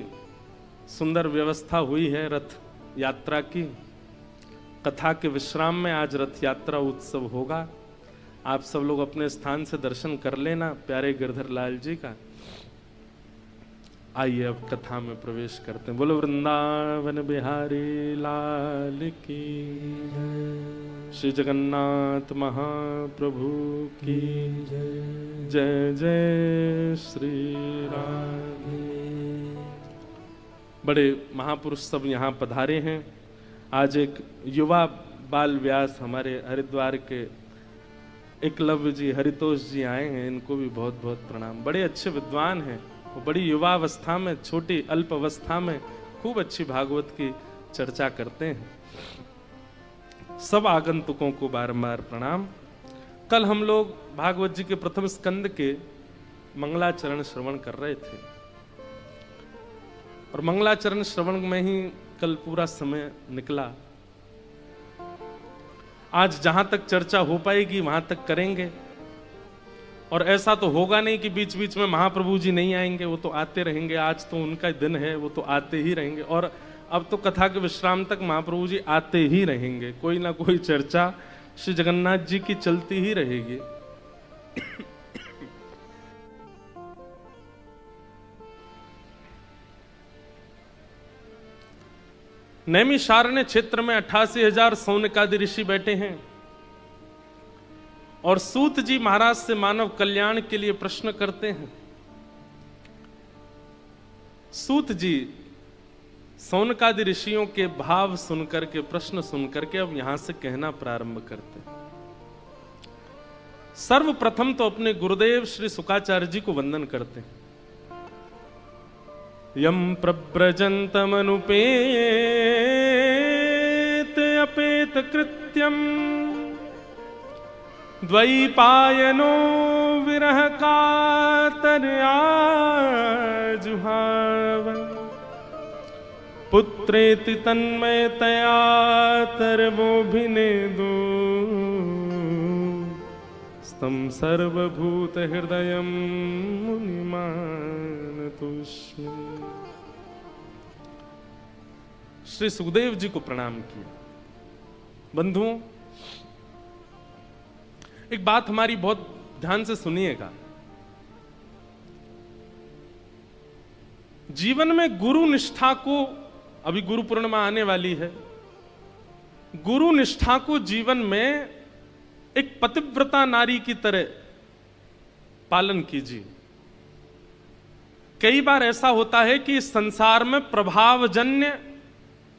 सुंदर व्यवस्था हुई है रथ यात्रा की। कथा के विश्राम में आज रथ यात्रा उत्सव होगा। आप सब लोग अपने स्थान से दर्शन कर लेना प्यारे गिरधर लाल जी का। आइए अब कथा में प्रवेश करते हैं। बोलो वृंदावन बिहारी लाल की जय, श्री जगन्नाथ महाप्रभु की जय, जय जय श्री राधे। बड़े महापुरुष सब यहाँ पधारे हैं। आज एक युवा बाल व्यास हमारे हरिद्वार के एकलव्य जी, हरितोष जी आए हैं, इनको भी बहुत बहुत प्रणाम। बड़े अच्छे विद्वान हैं, वो बड़ी युवावस्था में, छोटी अल्प अवस्था में खूब अच्छी भागवत की चर्चा करते हैं। सब आगंतुकों को बारंबार प्रणाम। कल हम लोग भागवत जी के प्रथम स्कंद के मंगलाचरण श्रवण कर रहे थे और मंगलाचरण श्रवण में ही कल पूरा समय निकला। आज जहां तक चर्चा हो पाएगी वहां तक करेंगे। और ऐसा तो होगा नहीं कि बीच बीच में महाप्रभु जी नहीं आएंगे, वो तो आते रहेंगे। आज तो उनका दिन है, वो तो आते ही रहेंगे। और अब तो कथा के विश्राम तक महाप्रभु जी आते ही रहेंगे। कोई ना कोई चर्चा श्री जगन्नाथ जी की चलती ही रहेगी। नैमिषारण्य क्षेत्र में 88,000 सौनकादि ऋषि बैठे हैं। और सूत जी महाराज से मानव कल्याण के लिए प्रश्न करते हैं। सूत जी सौनकादि ऋषियों के भाव सुनकर के, प्रश्न सुनकर के अब यहां से कहना प्रारंभ करते हैं। सर्वप्रथम तो अपने गुरुदेव श्री शुकाचार्य जी को वंदन करते हैं। यम प्रव्रजन्तमनुपेत अपेत कृत्यम द्वैपायनो विरह कातर्याजुहाव पुत्रेति तन्मयतया तरवोभिनेदो स्तम सर्वभूत हृदयम मुनिमानतोस्मि। श्री सुखदेव जी को प्रणाम किया। बंधुओं, एक बात हमारी बहुत ध्यान से सुनिएगा। जीवन में गुरु निष्ठा को, अभी गुरु पूर्णिमा आने वाली है, गुरु निष्ठा को जीवन में एक पतिव्रता नारी की तरह पालन कीजिए। कई बार ऐसा होता है कि इस संसार में प्रभावजन्य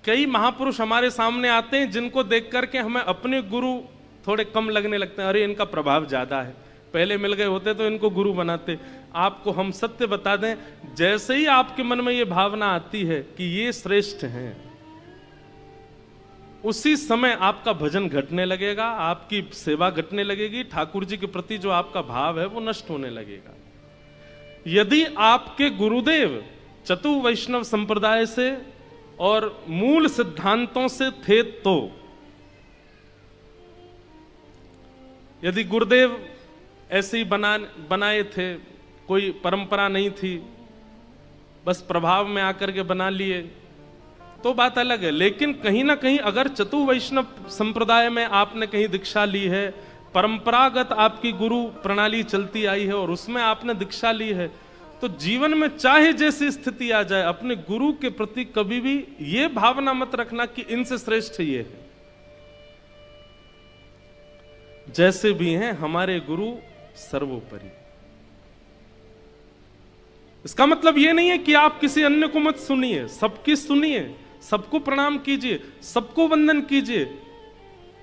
कई महापुरुष हमारे सामने आते हैं जिनको देख करके हमें अपने गुरु थोड़े कम लगने लगते हैं। अरे इनका प्रभाव ज्यादा है, पहले मिल गए होते तो इनको गुरु बनाते। आपको हम सत्य बता दें, जैसे ही आपके मन में यह भावना आती है कि ये श्रेष्ठ हैं, उसी समय आपका भजन घटने लगेगा, आपकी सेवा घटने लगेगी, ठाकुर जी के प्रति जो आपका भाव है वो नष्ट होने लगेगा। यदि आपके गुरुदेव चतु वैष्णव संप्रदाय से और मूल सिद्धांतों से थे, तो यदि गुरुदेव ऐसे ही बनाए थे, कोई परंपरा नहीं थी, बस प्रभाव में आकर के बना लिए, तो बात अलग है। लेकिन कहीं ना कहीं अगर चतु वैष्णव संप्रदाय में आपने कहीं दीक्षा ली है, परंपरागत आपकी गुरु प्रणाली चलती आई है और उसमें आपने दीक्षा ली है, तो जीवन में चाहे जैसी स्थिति आ जाए, अपने गुरु के प्रति कभी भी यह भावना मत रखना कि इनसे श्रेष्ठ ये है। जैसे भी हैं हमारे गुरु सर्वोपरि। इसका मतलब यह नहीं है कि आप किसी अन्य को मत सुनिए, सबकी सुनिए, सबको प्रणाम कीजिए, सबको वंदन कीजिए,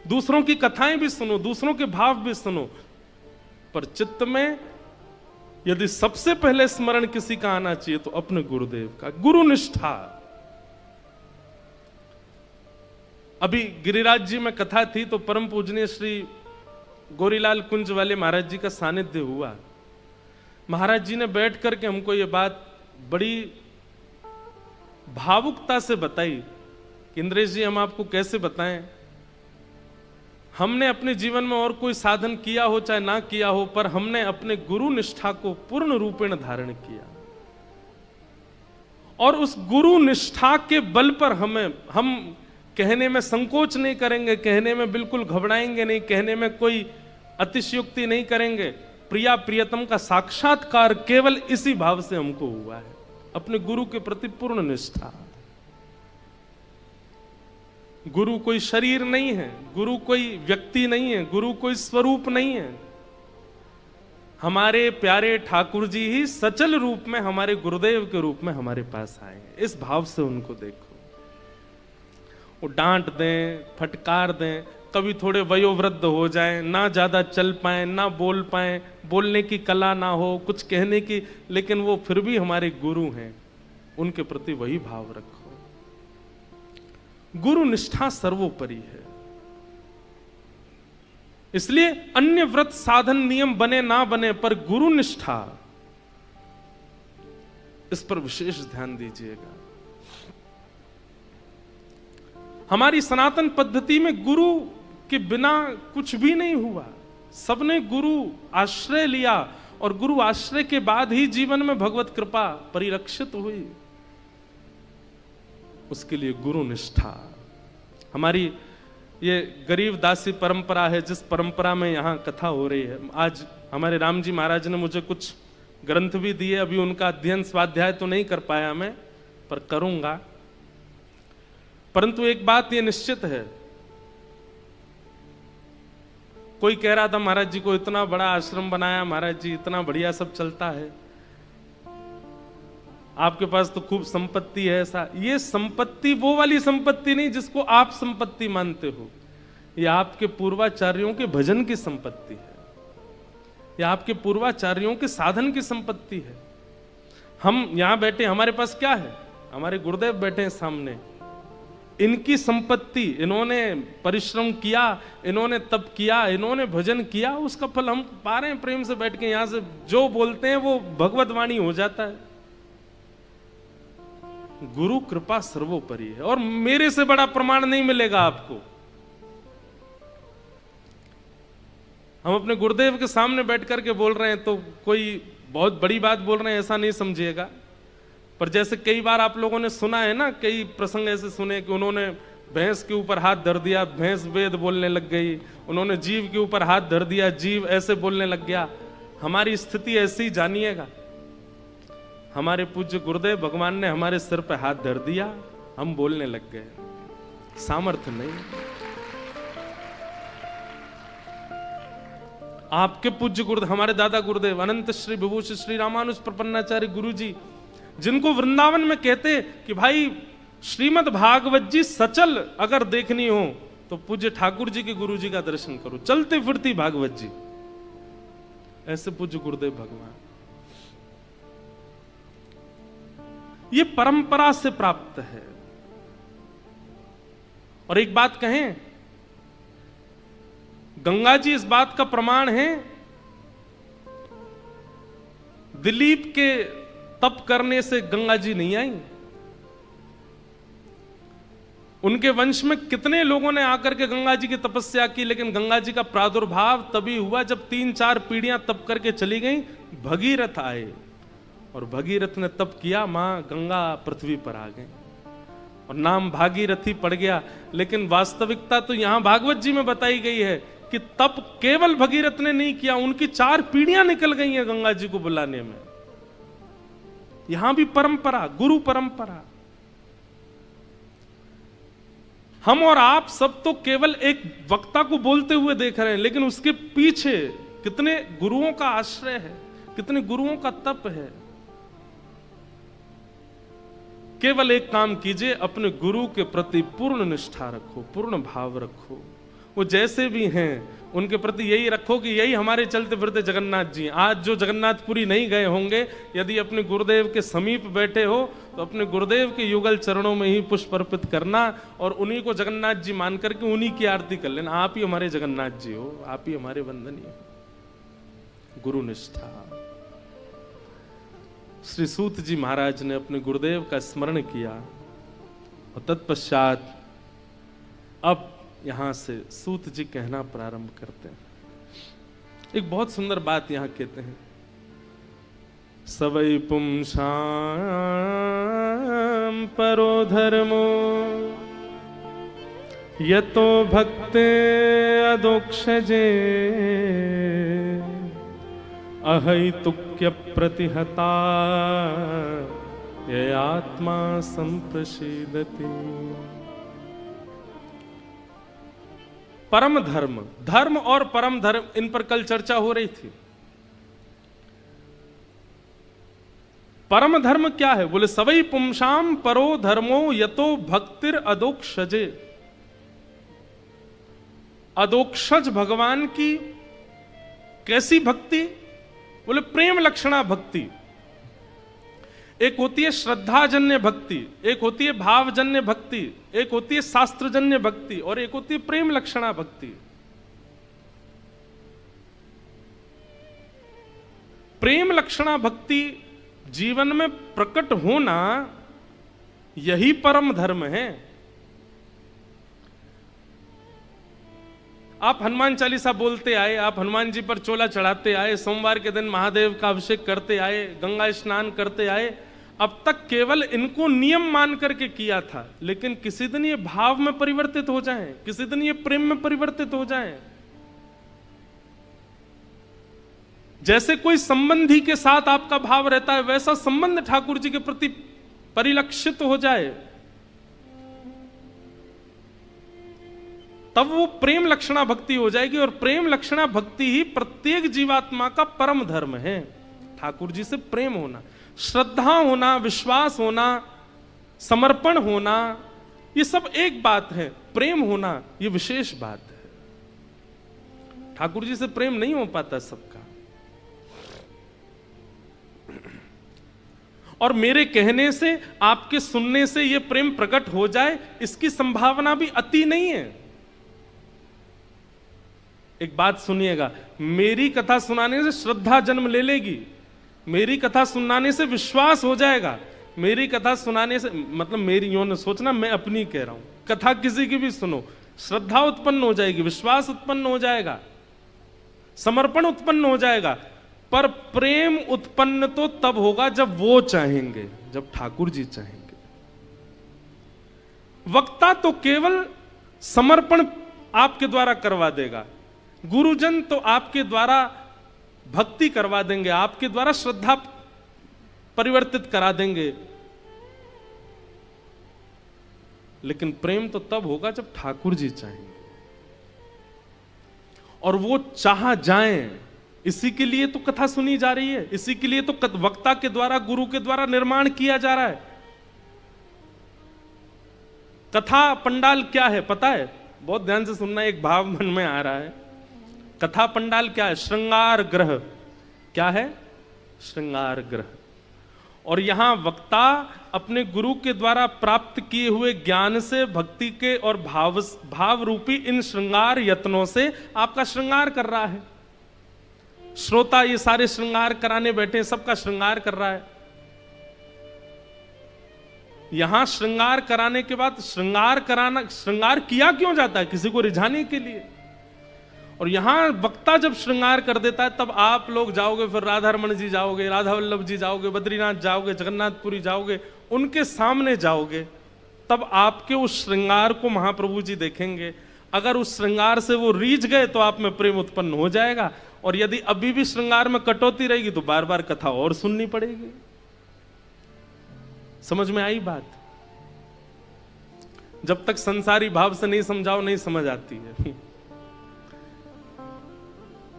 दूसरों की कथाएं भी सुनो, दूसरों के भाव भी सुनो, पर चित्त में यदि सबसे पहले स्मरण किसी का आना चाहिए तो अपने गुरुदेव का। गुरु निष्ठा। अभी गिरिराज जी में कथा थी तो परम पूजनीय श्री गौरीलाल कुंज वाले महाराज जी का सानिध्य हुआ। महाराज जी ने बैठ करके हमको ये बात बड़ी भावुकता से बताई कि इंद्रेश जी, हम आपको कैसे बताएं, हमने अपने जीवन में और कोई साधन किया हो चाहे ना किया हो, पर हमने अपने गुरु निष्ठा को पूर्ण रूपेण धारण किया, और उस गुरु निष्ठा के बल पर हम कहने में संकोच नहीं करेंगे, कहने में बिल्कुल घबराएंगे नहीं, कहने में कोई अतिशयोक्ति नहीं करेंगे। प्रिया प्रियतम का साक्षात्कार केवल इसी भाव से हमको हुआ है, अपने गुरु के प्रति पूर्ण निष्ठा। गुरु कोई शरीर नहीं है, गुरु कोई व्यक्ति नहीं है, गुरु कोई स्वरूप नहीं है। हमारे प्यारे ठाकुर जी ही सचल रूप में हमारे गुरुदेव के रूप में हमारे पास आए हैं। इस भाव से उनको देखो। वो डांट दें, फटकार दें, कभी थोड़े वयोवृद्ध हो जाएं, ना ज्यादा चल पाए, ना बोल पाए, बोलने की कला ना हो, कुछ कहने की, लेकिन वो फिर भी हमारे गुरु हैं, उनके प्रति वही भाव रखो। गुरु निष्ठा सर्वोपरि है। इसलिए अन्य व्रत साधन नियम बने ना बने, पर गुरु निष्ठा, इस पर विशेष ध्यान दीजिएगा। हमारी सनातन पद्धति में गुरु के बिना कुछ भी नहीं हुआ। सबने गुरु आश्रय लिया और गुरु आश्रय के बाद ही जीवन में भगवत कृपा परिलक्षित हुई। उसके लिए गुरु निष्ठा। हमारी ये गरीब दासी परंपरा है, जिस परंपरा में यहां कथा हो रही है। आज हमारे राम जी महाराज ने मुझे कुछ ग्रंथ भी दिए, अभी उनका अध्ययन स्वाध्याय तो नहीं कर पाया मैं, पर करूंगा। परंतु एक बात ये निश्चित है कोई कह रहा था महाराज जी को इतना बड़ा आश्रम बनाया, महाराज जी इतना बढ़िया सब चलता है, आपके पास तो खूब संपत्ति है। ऐसा, ये संपत्ति वो वाली संपत्ति नहीं जिसको आप संपत्ति मानते हो, ये आपके पूर्वाचार्यों के भजन की संपत्ति है, ये आपके पूर्वाचार्यों के साधन की संपत्ति है। हम यहां बैठे, हमारे पास क्या है? हमारे गुरुदेव बैठे हैं सामने, इनकी संपत्ति, इन्होंने परिश्रम किया, इन्होंने तप किया, इन्होंने भजन किया, उसका फल हम पा रहे हैं प्रेम से बैठ के। यहां से जो बोलते हैं वो भगवत वाणी हो जाता है। गुरु कृपा सर्वोपरि है, और मेरे से बड़ा प्रमाण नहीं मिलेगा आपको। हम अपने गुरुदेव के सामने बैठ करके बोल रहे हैं तो कोई बहुत बड़ी बात बोल रहे हैं ऐसा नहीं समझिएगा। पर जैसे कई बार आप लोगों ने सुना है ना, कई प्रसंग ऐसे सुने कि उन्होंने भैंस के ऊपर हाथ धर दिया, भैंस वेद बोलने लग गई, उन्होंने जीव के ऊपर हाथ धर दिया, जीव ऐसे बोलने लग गया। हमारी स्थिति ऐसी ही जानिएगा। हमारे पूज्य गुरुदेव भगवान ने हमारे सिर पे हाथ धर दिया, हम बोलने लग गए, सामर्थ्य नहीं। आपके पूज्य गुरुदेव, हमारे दादा गुरुदेव अनंत श्री विभूषण श्री रामानुज प्रपन्नाचार्य गुरु जी, जिनको वृंदावन में कहते कि भाई श्रीमद् भागवत जी सचल अगर देखनी हो तो पूज्य ठाकुर जी के गुरु जी का दर्शन करो, चलते फिरती भागवत जी, ऐसे पूज्य गुरुदेव भगवान। ये परंपरा से प्राप्त है। और एक बात कहें, गंगा जी इस बात का प्रमाण है। दिलीप के तप करने से गंगा जी नहीं आई। उनके वंश में कितने लोगों ने आकर के गंगा जी की तपस्या की, लेकिन गंगा जी का प्रादुर्भाव तभी हुआ जब 3-4 पीढ़ियां तप करके चली गईं। भगीरथ आए और भगीरथ ने तप किया, मां गंगा पृथ्वी पर आ गई और नाम भागीरथी पड़ गया। लेकिन वास्तविकता तो यहां भागवत जी में बताई गई है कि तप केवल भगीरथ ने नहीं किया, उनकी 4 पीढ़ियां निकल गई हैं गंगा जी को बुलाने में। यहां भी परंपरा, गुरु परंपरा। हम और आप सब तो केवल एक वक्ता को बोलते हुए देख रहे हैं, लेकिन उसके पीछे कितने गुरुओं का आश्रय है, कितने गुरुओं का तप है। केवल एक काम कीजिए, अपने गुरु के प्रति पूर्ण निष्ठा रखो, पूर्ण भाव रखो। वो जैसे भी हैं उनके प्रति यही रखो कि यही हमारे चलते फिरते जगन्नाथ जी। आज जो जगन्नाथपुरी नहीं गए होंगे, यदि अपने गुरुदेव के समीप बैठे हो तो अपने गुरुदेव के युगल चरणों में ही पुष्प अर्पित करना और उन्हीं को जगन्नाथ जी मान करके उन्हीं की आरती कर लेना। आप ही हमारे जगन्नाथ जी हो, आप ही हमारे वंदनीय हो। गुरु निष्ठा। श्री सूत जी महाराज ने अपने गुरुदेव का स्मरण किया और तत्पश्चात अब यहां से सूत जी कहना प्रारंभ करते हैं। एक बहुत सुंदर बात यहां कहते हैं, सवै पुंसां परो धर्मो यतो भक्ते अदोक्षजे अहैतुक्य प्रतिहता ये आत्मा संप्रसीदति। परम धर्म, धर्म और परम धर्म, इन पर कल चर्चा हो रही थी। परम धर्म क्या है? बोले सवै पुंसाम परो धर्मो यतो भक्तिर अदोक्षजे। अदोक्षज भगवान की कैसी भक्ति? बोले प्रेम लक्षणा भक्ति। एक होती है श्रद्धाजन्य भक्ति, एक होती है भावजन्य भक्ति, एक होती है शास्त्रजन्य भक्ति और एक होती है प्रेम लक्षणा भक्ति। प्रेम लक्षणा भक्ति जीवन में प्रकट होना, यही परम धर्म है। आप हनुमान चालीसा बोलते आए, आप हनुमान जी पर चोला चढ़ाते आए, सोमवार के दिन महादेव का अभिषेक करते आए, गंगा स्नान करते आए, अब तक केवल इनको नियम मान करके किया था। लेकिन किसी दिन ये भाव में परिवर्तित हो जाएं, किसी दिन ये प्रेम में परिवर्तित हो जाएं। जैसे कोई संबंधी के साथ आपका भाव रहता है, वैसा संबंध ठाकुर जी के प्रति परिलक्षित हो जाए। तब वो प्रेम लक्षणा भक्ति हो जाएगी। और प्रेम लक्षणा भक्ति ही प्रत्येक जीवात्मा का परम धर्म है। ठाकुर जी से प्रेम होना, श्रद्धा होना, विश्वास होना, समर्पण होना, ये सब एक बात है। प्रेम होना ये विशेष बात है। ठाकुर जी से प्रेम नहीं हो पाता सबका। और मेरे कहने से, आपके सुनने से ये प्रेम प्रकट हो जाए, इसकी संभावना भी अति नहीं है। एक बात सुनिएगा, मेरी कथा सुनाने से श्रद्धा जन्म ले लेगी, मेरी कथा सुनाने से विश्वास हो जाएगा, मेरी कथा सुनाने से, मतलब मेरी यूं न सोचना, मैं अपनी कह रहा हूं, कथा किसी की भी सुनो, श्रद्धा उत्पन्न हो जाएगी, विश्वास उत्पन्न हो जाएगा, समर्पण उत्पन्न हो जाएगा। पर प्रेम उत्पन्न तो तब होगा जब वो चाहेंगे, जब ठाकुर जी चाहेंगे। वक्ता तो केवल समर्पण आपके द्वारा करवा देगा, गुरुजन तो आपके द्वारा भक्ति करवा देंगे, आपके द्वारा श्रद्धा परिवर्तित करा देंगे। लेकिन प्रेम तो तब होगा जब ठाकुर जी चाहेंगे, और वो चाह जाएं। इसी के लिए तो कथा सुनी जा रही है, इसी के लिए तो वक्ता के द्वारा, गुरु के द्वारा निर्माण किया जा रहा है। कथा पंडाल क्या है पता है? बहुत ध्यान से सुनना, एक भाव मन में आ रहा है। कथा पंडाल क्या है? श्रृंगार ग्रह। क्या है? श्रृंगार ग्रह। और यहां वक्ता अपने गुरु के द्वारा प्राप्त किए हुए ज्ञान से, भक्ति के और भाव रूपी इन श्रृंगार यत्नों से आपका श्रृंगार कर रहा है। श्रोता ये सारे श्रृंगार कराने बैठे, सबका श्रृंगार कर रहा है। यहां श्रृंगार कराने के बाद श्रृंगार किया क्यों जाता है? किसी को रिझाने के लिए। और यहां वक्ता जब श्रृंगार कर देता है, तब आप लोग जाओगे, फिर राधा रमन जी जाओगे, राधा वल्लभ जी जाओगे, बद्रीनाथ जाओगे, जगन्नाथपुरी जाओगे, उनके सामने जाओगे, तब आपके उस श्रृंगार को महाप्रभु जी देखेंगे। अगर उस श्रृंगार से वो रीझ गए तो आप में प्रेम उत्पन्न हो जाएगा। और यदि अभी भी श्रृंगार में कटौती रहेगी तो बार बार कथा और सुननी पड़ेगी। समझ में आई बात? जब तक संसारी भाव से नहीं समझाओ, नहीं समझ आती है।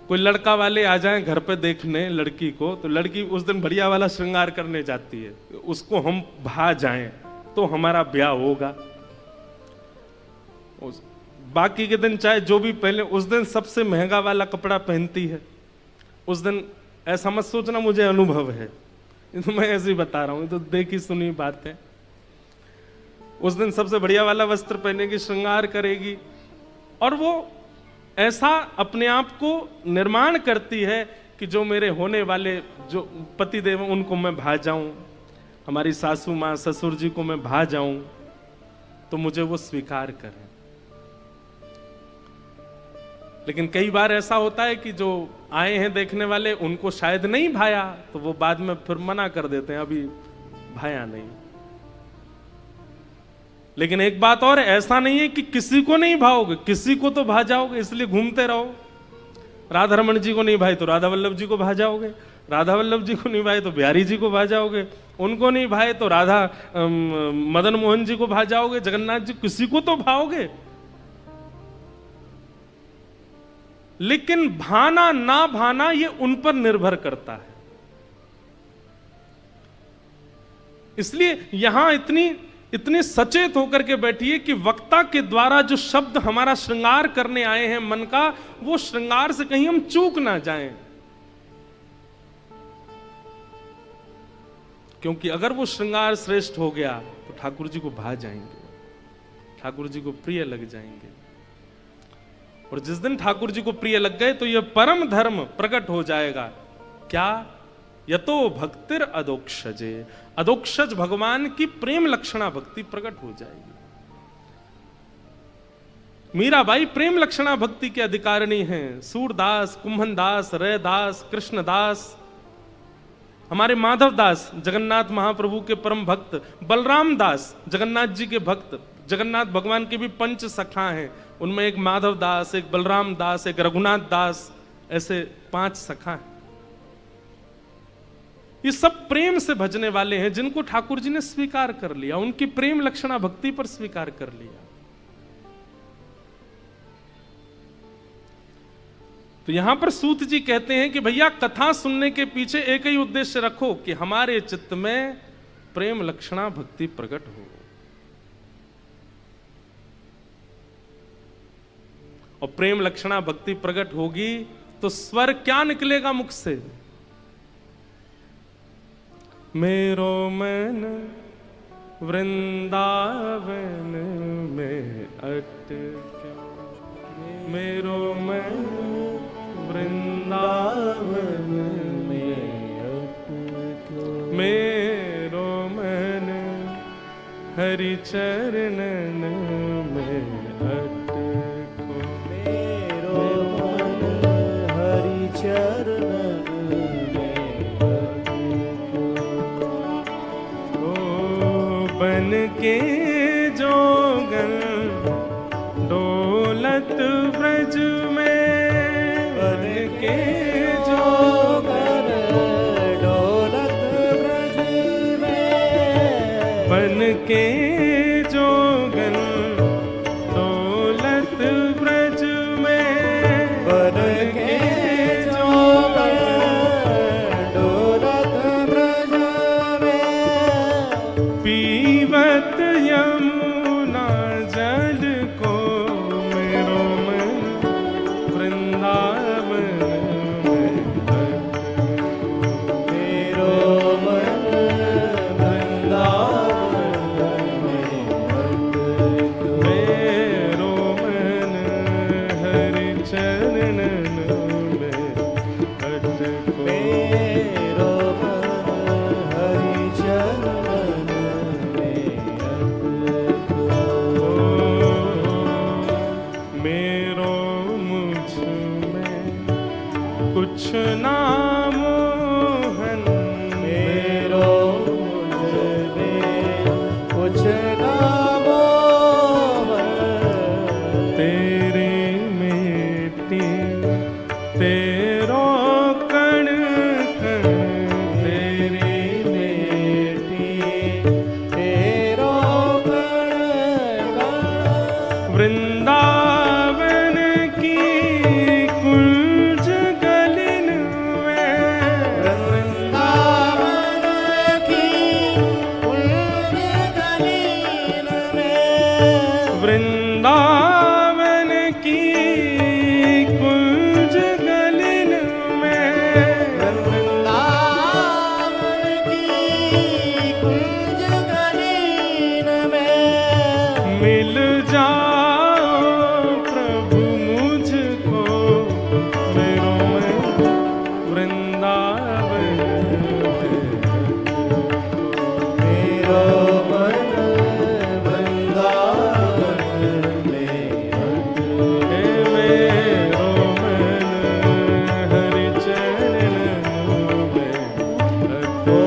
कोई लड़का वाले आ जाएं घर पे देखने लड़की को, तो लड़की उस दिन बढ़िया वाला श्रृंगार करने जाती है, उसको हम भा जाएं तो हमारा ब्याह होगा। बाकी के दिन चाहे जो भी पहले, उस दिन सबसे महंगा वाला कपड़ा पहनती है। उस दिन ऐसा मत सोचना मुझे अनुभव है, तो मैं ऐसे ही बता रहा हूं, तो देखी सुनी बात है। उस दिन सबसे बढ़िया वाला वस्त्र पहनेगी, श्रृंगार करेगी, और वो ऐसा अपने आप को निर्माण करती है कि जो मेरे होने वाले जो पति देव उनको मैं भा जाऊं, हमारी सासू माँ ससुर जी को मैं भा जाऊं, तो मुझे वो स्वीकार करें। लेकिन कई बार ऐसा होता है कि जो आए हैं देखने वाले, उनको शायद नहीं भाया, तो वो बाद में फिर मना कर देते हैं, अभी भाया नहीं। लेकिन एक बात और है, ऐसा नहीं है कि किसी को नहीं भाओगे, किसी को तो भा जाओगे, इसलिए घूमते रहो। राधा रमन जी को नहीं भाई तो राधा वल्लभ जी को भा जाओगे, राधा वल्लभ जी को नहीं भाई तो बिहारी जी को भा जाओगे, उनको नहीं भाई तो राधा मदन मोहन जी को भा जाओगे, जगन्नाथ जी, किसी को तो भाओगे। लेकिन भाना ना भाना ये उन पर निर्भर करता है। इसलिए यहां इतनी सचेत होकर के बैठिए कि वक्ता के द्वारा जो शब्द हमारा श्रृंगार करने आए हैं मन का, वो श्रृंगार से कहीं हम चूक ना जाएं। क्योंकि अगर वो श्रृंगार श्रेष्ठ हो गया तो ठाकुर जी को भा जाएंगे, ठाकुर जी को प्रिय लग जाएंगे। और जिस दिन ठाकुर जी को प्रिय लग गए तो यह परम धर्म प्रकट हो जाएगा। क्या? यतो भक्तिर अदोक्षजे, अदोक्षज भगवान की प्रेम लक्षणा भक्ति प्रकट हो जाएगी। मीराबाई प्रेम लक्षणा भक्ति के अधिकारिणी हैं। सूरदास, कुंभनदास, रैदास, कृष्णदास, हमारे माधव दास जगन्नाथ महाप्रभु के परम भक्त, बलराम दास जगन्नाथ जी के भक्त, जगन्नाथ भगवान के भी पंच सखा हैं, उनमें एक माधव दास, एक बलराम दास, एक रघुनाथ दास, ऐसे 5 सखा हैं। ये सब प्रेम से भजने वाले हैं, जिनको ठाकुर जी ने स्वीकार कर लिया, उनकी प्रेम लक्षणा भक्ति पर स्वीकार कर लिया। तो यहां पर सूत जी कहते हैं कि भैया कथा सुनने के पीछे एक ही उद्देश्य रखो कि हमारे चित्त में प्रेम लक्षणा भक्ति प्रकट हो। और प्रेम लक्षणा भक्ति प्रकट होगी तो स्वर क्या निकलेगा मुख से? मेरो मन वृंदावन में अटका, मेरो मन वृंदावन में अटका, मेरो मन हरि चरणन में अटको, मेरो मन हरि चरणन में अटको। ओ बन के जोगन डोलत ब्रज में, बन के जोगन डोलत ब्रज में, बन के जोगन डोलत ब्रज में, बन के जोगन डोलत ब्रज में, पीवत यमुना जल को मेरो मन वृंदावन में अटको, मेरो मन वृंदावन में अटको, मेरो मन हरि चरणन में अटको, मेरो मन हरि चरणन में अटको। मेरो मुझ में कुछ ना मोहन, मेरो मुझ में कुछ ना मोहन, तेरे मेटी तेरो कण कण, तेरे मेटी तेरो कण कण, वृंदावन की कुंज गलिन में, वृंदावन की कुंज गलिन में, वृंदावन की कुंज गलिन में, वृंदावन की कुंज गलिन में, मिल जाओ प्रभु मुझको, मेरो मन वृंदावन में अटको, मेरो मन वृंदावन में अटको, मेरो मन हरि चरणन में अटको।